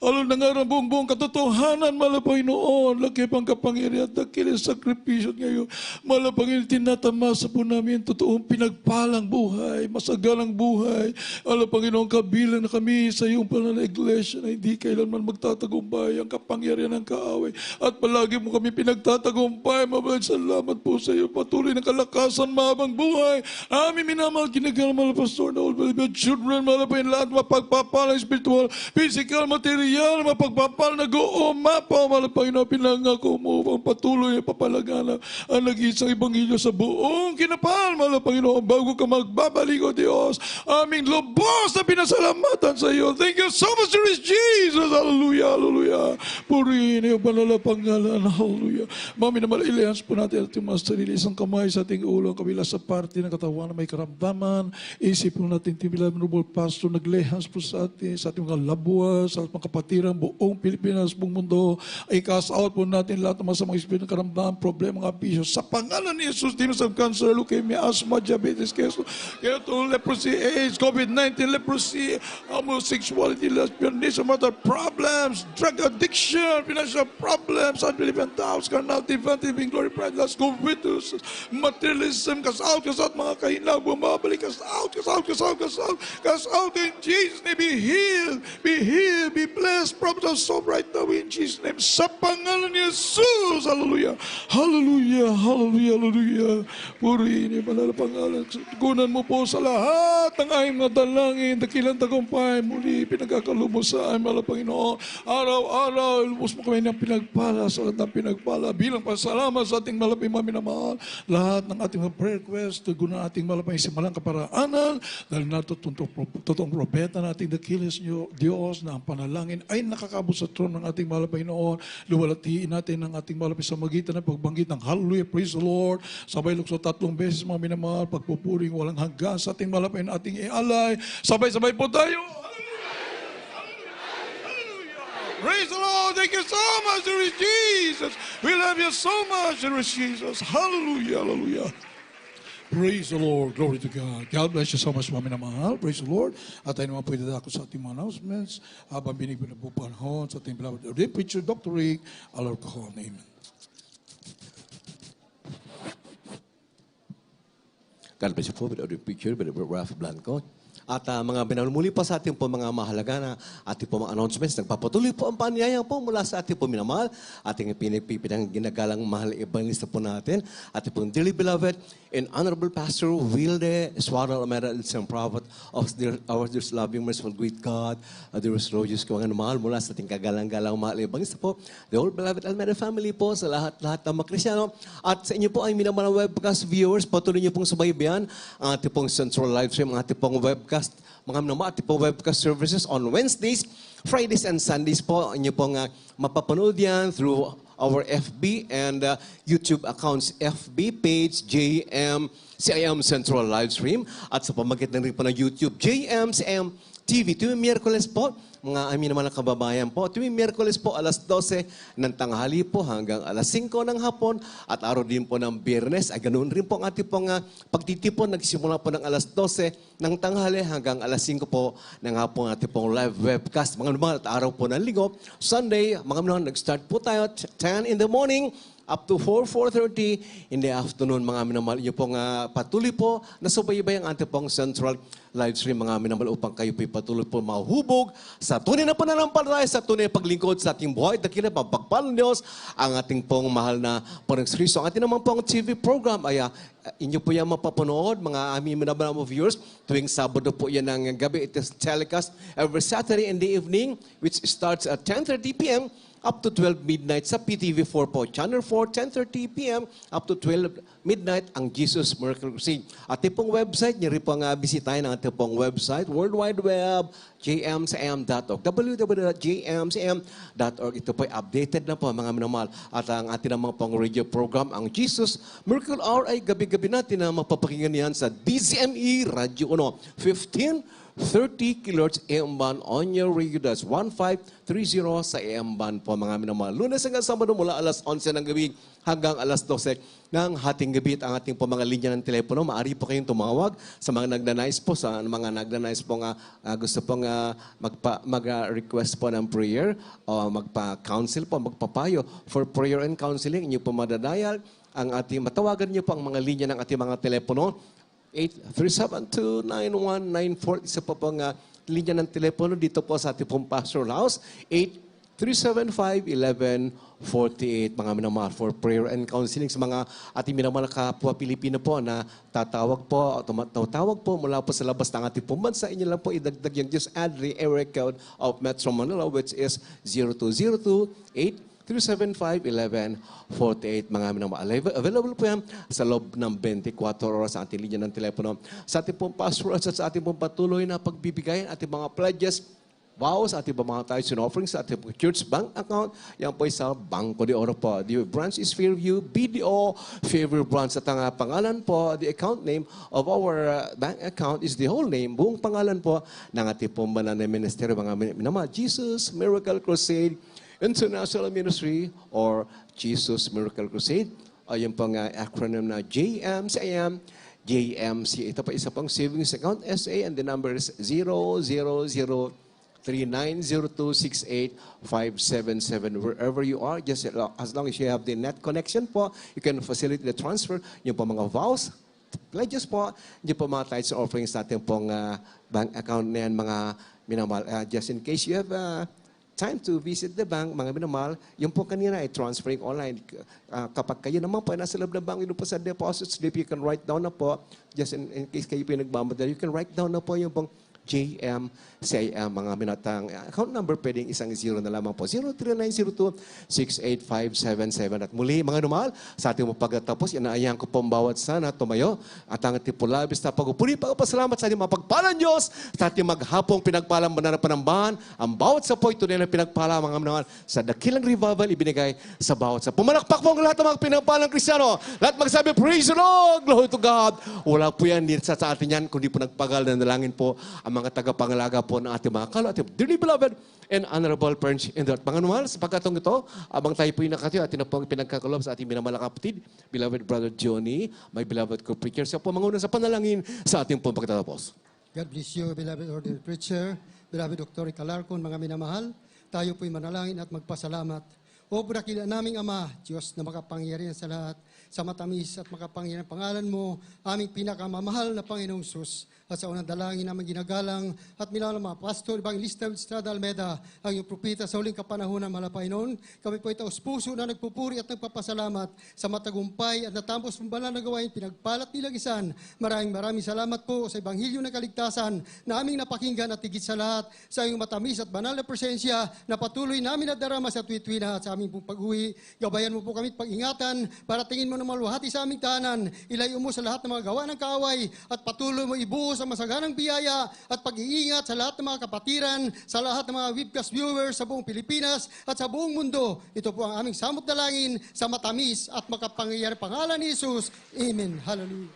alon na nga ng buong katotohanan, mahal na Panginoon, laki pang kapangyarihan, dakilang sakripisyo ngayon, mahal na Panginoon, tinatamasa po namin totoong pinagpalang buhay, masagalang buhay, mahal na Panginoon, kabilang na kami sa iyong panal na iglesia na hindi kailanman magtatagumpay ang kapangyarihan ng kaaway, at palagi mo kami pinagtatagumpay, mabalag salamat po sa iyo, patuloy ng kalakasan, mahabang buhay, aming minamahal, kinagalang, mahal na Pastor, na all beloved children, mahal na Panginoon, lahat mapagpapalang spiritual, physical, material, mapagpapal, nag-uumapaw, mahal na Panginoon, pinangako mo ang patuloy na papalaganap ang nag-iisang ebanghelyo sa buong kinapal, mahal na Panginoon, bago ka magbabalik, O Diyos, aming lubos na pinasalamatan sa iyo. Thank you so much, Lord Jesus. Hallelujah, hallelujah. Purihin iyo, banal na pangalan. Hallelujah. Mami, naman ilihans po natin ating mga sarili, isang kamay sa ating ulo, kabila sa parte ng katawan na may karamdaman. Isip po natin, Timila Noble Pastor, naglehans po sa ating mga labwa, sa mga kapatiran, buong Pilipinas, buong mundo. Ay cast out po natin lahat ng masamang espiritu ng karamdaman, problema, mga bisyo. Sa pangalan ni Jesus, dinos of cancer, leukemia, asthma, diabetes, keso, leprosy, AIDS, COVID-19, leprosy, homosexuality, lesbianism, other problems, drug addiction, financial problems, unbelieving doubts, carnality, vanity, being glory, pride, lust, covetous, materialism, cast out, mga kahinag, bumabalik, cast out in Jesus' name, be healed, be blessed, problem solved right now in Jesus' name, sa pangalan ni Jesus, hallelujah, hallelujah, hallelujah, hallelujah, purihin niyo, banal na pangalan, tugunan mo po sa lahat ng aming mga dalangin, dakilang tagumpay, muli pinagkakalubos sa aming mga Panginoon, araw-araw, lubos mo kami ng pinagpala, sa lahat ng pinagpala, bilang pasalamat sa ating malaping maminamahal, lahat ng ating mga prayer request, tugunan ating malaping simalang kaparaanan, dahil na totoong propeta na ating dakilis niyo, Diyos, na ang panalangin ay nakakabot sa trono ng ating mahal na Panginoon. Luwalhatiin natin ang ating mahal sa magitan ng pagbanggit ng hallelujah, praise the Lord. Sabay lukso 3 beses mga minamahal, pagpupuring walang hanggan sa ating mahal na ating ialay. Sabay-sabay po tayo. Praise the Lord. Thank you so much, Lord Jesus. We love you so much, Lord Jesus. Hallelujah, hallelujah. Praise the Lord. Glory to God. God bless you so much, mga minamahal. Praise the Lord. At tayo naman po idadako sa ating mga announcements. Habang binigyan na po panahon sa ating beloved preacher, Dr. Rick Alarcon. Amen. God bless you po, Brother Preacher, Brother Ralph Blanco. At mga binamuli pa sa ating po mga mahalaga na ating po mga announcements. Nagpapatuloy po ang paniyayang po mula sa ating po minamahal. Ating pinipinang ginagalang mahal evangelista po natin. Ating po dearly beloved and honorable Pastor Wilde Suarez Almera, isang prophet of our dearest loving, merciful, great God, dearest Rogers, kung ang mahal mula sa ating kagalang-galang mahal evangelista po. The whole beloved Almera family po, sa lahat ng mga Kristyano. At sa inyo po ay minamahal webcast viewers, patuloy niyo pong subaybayan ang ating pong central live stream, ang ating pong webcast, mga naman ating po webcast services on Wednesdays, Fridays, and Sundays po. Inyo pong mapapanood yan through our FB and YouTube accounts, FB page, CIM Central Live Stream, at sa pamagitan rin po ng YouTube, CIM TV. Tuwing Miyerkules po, mga amin naman ng kababayan po, tuwing Miyerkules po, alas 12 ng tanghali po hanggang alas 5 ng hapon, at araw din po ng Biyernes, ay ganoon rin po ang ating pong pagtitipon, nagsimula po ng alas 12 ng tanghali hanggang alas 5 po ng hapon ang ating pong live webcast. Mga naman, at araw po ng linggo, Sunday, mga naman, nag-start po tayo at 10 in the morning, up to 4:30 in the afternoon, mga minamahal. Inyo pong patuloy po na subaybay ang ating pong central live stream, mga minamahal, upang kayo po patuloy po mahubog sa tunay na pananampalataya, sa tunay na paglingkod sa ating buhay. Dakila, pagpagpalang Diyos, ang ating pong mahal na Panginoon. Ang ating naman pong TV program ay inyo po yan mapapanood, mga aming minamahal viewers. Tuwing Sabado po yan ng gabi. It is telecast every Saturday in the evening, which starts at 10:30 p.m. up to 12 midnight sa PTV4 po. Channel 4, 10:30 p.m. up to 12 midnight ang Jesus Miracle Crusade. Ating pong website, niyo rin pong bisitahin ang ating pong website, World Wide Web, jmcm.org, www.jmcm.org. Ito po ay updated na po mga minamahal. At ang ating mga pong radio program, ang Jesus Miracle Hour ay gabi-gabi natin na mapapakinggan yan sa DZME Radio 1, 1530 kHz AM band on your radio. That's 1530 sa AM band po mga minamahal. Lunes hanggang Sabado mula alas 11 ng gabi hanggang alas 12 ng hating gabi at ang ating po mga linya ng telepono. Maaari po kayong tumawag sa mga nagnanais po, sa mga nagnanais po nga gusto pong mag-request po ng prayer o magpa-counsel po, magpapayo for prayer and counseling. Inyo po madadayal ang ating, matawagan niyo po ang mga linya ng ating mga telepono. 837-291-94. Isa po pong linya ng telepono dito po sa ating pong pastoral house. 837-511-48. Mga minamahal, for prayer and counseling sa mga ating minamahal kapwa Pilipino po na tatawag po mula po sa labas ng ating pong bansa. Inyo lang po idagdag yung just add the area code of Metro Manila, which is 0202-837-511-48. Mga minamahal. Available po yan sa loob ng 24 oras sa ating linya ng telepono. Sa ating pong passwords at sa ating pong patuloy na pagbibigayan, ating mga pledges, vows, ating mga tithes and offerings sa ating church bank account. Yan po ay sa Bangko de Oro po. The branch is Fairview, BDO, Fairview branch. At ang pangalan po, the account name of our bank account is the whole name, buong pangalan po ng ating pong banal na ministeryo, mga minamahal, Jesus Miracle Crusade International Ministry or Jesus Miracle Crusade. Ayun pong acronym na JMCM. Ito pa isa pang savings account, SA, and the number is 00039026857. Wherever you are, just as long as you have the net connection po, you can facilitate the transfer. Yung po mga vows, pledges po, yung po mga tithes and offerings natin pong bank account na yan, mga minamahal. Just in case you have time to visit the bank, mga minamahal, yung po kanina ay transferring online. Kapag kayo naman po ay nasa loob ng bank, yun po sa deposit slip, you can write down na po, just in case kayo po yung nagmamadali, you can write down na po yung pong JMCM, mga minatang account number, pwedeng isang 0 na lamang po. 03902-68577. At muli, mga minamahal, sa ating pagkatapos, inaayahan ko po ang bawat sana tumayo at ang ating labis na pagpupuri, pagpasalamat sa ating mapagpalang Diyos, sa ating maghapong pinagpalang banal na panambahan, ang bawat sa po ito nila pinagpala, mga minamahal, sa dakilang revival ibinigay sa bawat sa. Pumalakpak po ang lahat ng mga pinagpalang Kristiyano. Lahat magsabi, praise the Lord, glory to God. Wala po yan sa atin yan, kundi po nagpagal na nalangin po ang mga tagapangalaga po ng ating mga kaloob. Dearly beloved and honorable parents in that. Mga mahal, sa pagkatong ito, abang tayo po yung nakatiyo, atin na po ang pinagkakalob sa ating minamahal na kapatid, beloved brother Johnny, my beloved co-preacher. Siya po manguna sa panalangin sa ating pong pagkatapos. God bless you, beloved ordained preacher, beloved Dr. Calarcon, mga minamahal. Tayo po'y manalangin at magpasalamat. O dakila naming Ama, Diyos na makapangyarihan sa lahat, sa matamis at makapangyarihan pangalan mo, aming pinakamamahal na Panginoong Sus. At sa unang dalangin namin ginagalang at minamahal mga Pastor Evangelista Estrada Almeida, ang iyong propeta sa huling kapanahunan, mahal Panginoon. Kami po ay taos-puso na nagpupuri at nagpapasalamat sa matagumpay at natapos mong banal na gawain, pinagpalat nilang isan. Maraming salamat po sa Ebanghelyo ng Kaligtasan na aming napakinggan at higit sa lahat sa iyong matamis at banal na presensya na patuloy namin na darama sa tuwi-tuwi at sa aming pong pag-uwi. Gabayan mo po kami at pag-ingatan para tingin mo na maluhati sa aming tahanan. Ilayo mo sa lahat ng mga gawa ng kaaway at patuloy mo ibuhos sa masaganang biyaya at pag-iingat sa lahat ng mga kapatiran, sa lahat ng mga webcast viewers sa buong Pilipinas at sa buong mundo. Ito po ang aming samot dalangin sa matamis at makapangyarihan pangalan ni Jesus. Amen. Hallelujah.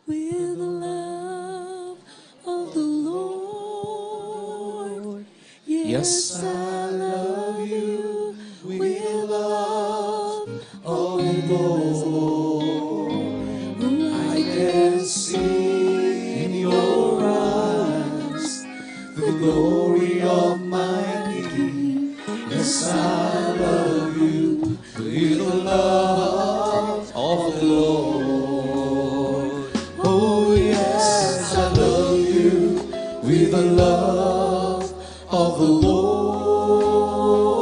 With the love of the Lord, yes, I love you with the love of the Lord. I can see in your eyes the glory of my King. Yes, I love you with the love of the Lord. With the love of the Lord.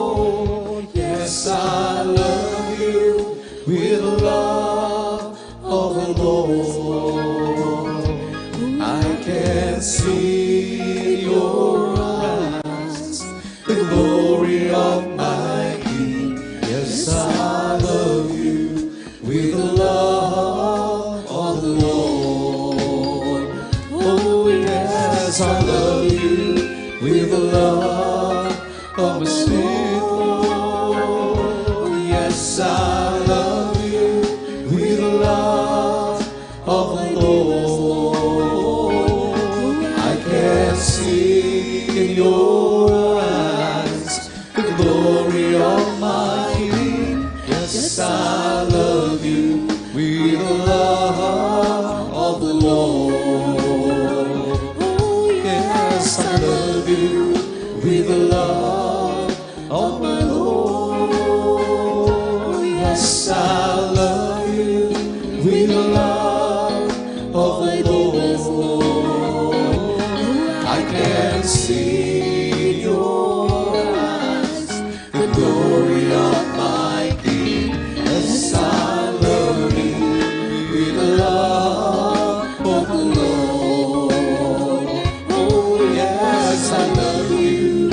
can see in your eyes the glory of my King. Yes, I love you with the love of the Lord. Oh, yes, I love you with the love of a sweet Lord. Yes, I love you with the love of the Lord. I can see in your eyes the glory of my King. Yes, I love you with the love of the Lord. Oh, yes, I love you with the love of my Lord. Yes, I love you with the love of the Lord. I can see in your eyes the glory of my King. Yes, I love you with the love of the Lord. Oh, yes, I love you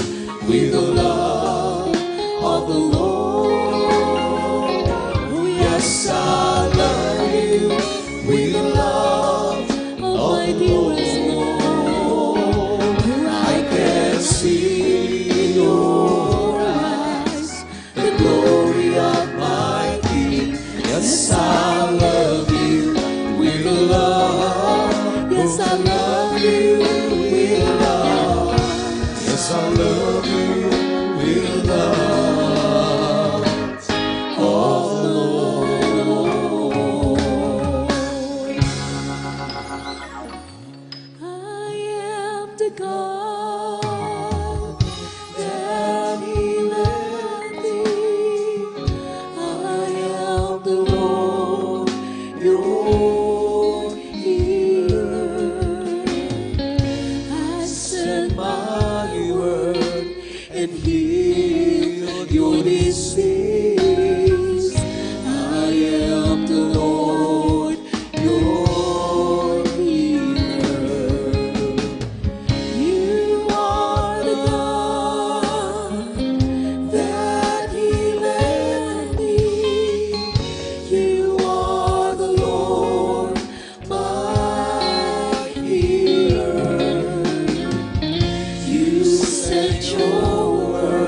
with the love of the Lord. Oh, yes, I love you with the love of my dearest Lord. I can see in your eyes the glory of my King. Yes, I love you with the love. Yes, I love you with the love. Yes, I love you with the love of the Lord. I am the God that healeth thee. I am the Lord, your healer. I sent my word and healed your disease. I am the Lord, your healer. You are the God that healeth thee. You are the Lord, my healer. You sent your word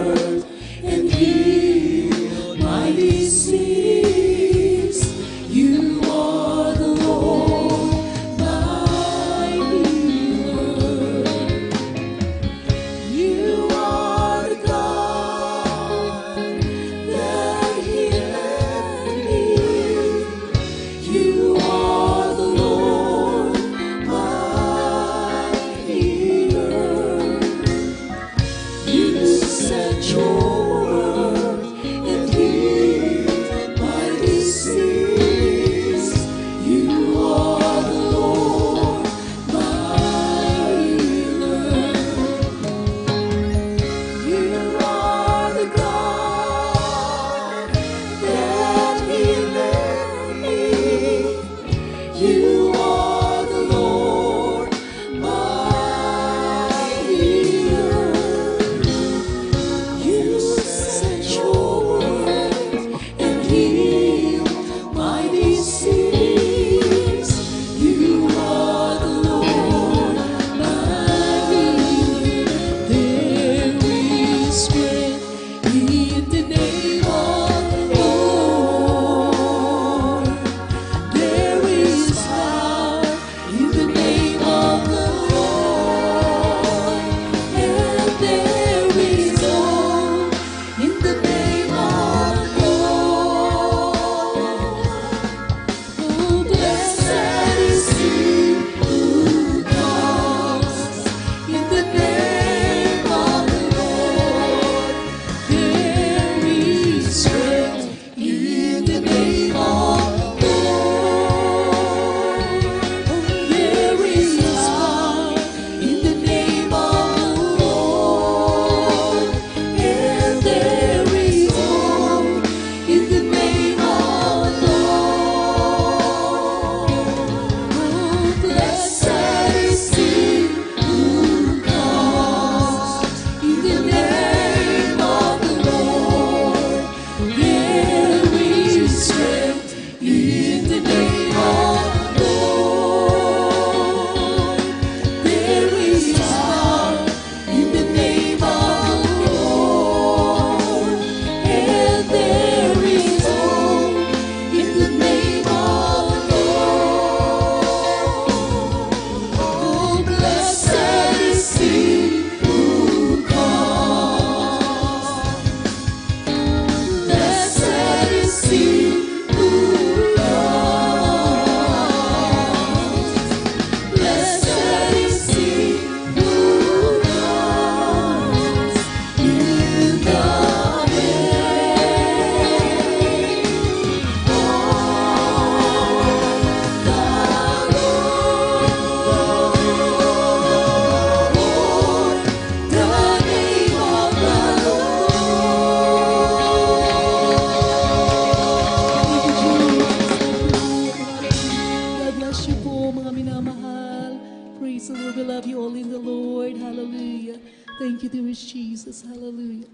Praise the Lord. We love you all in the Lord. Hallelujah. Thank you, dearest Jesus. Hallelujah.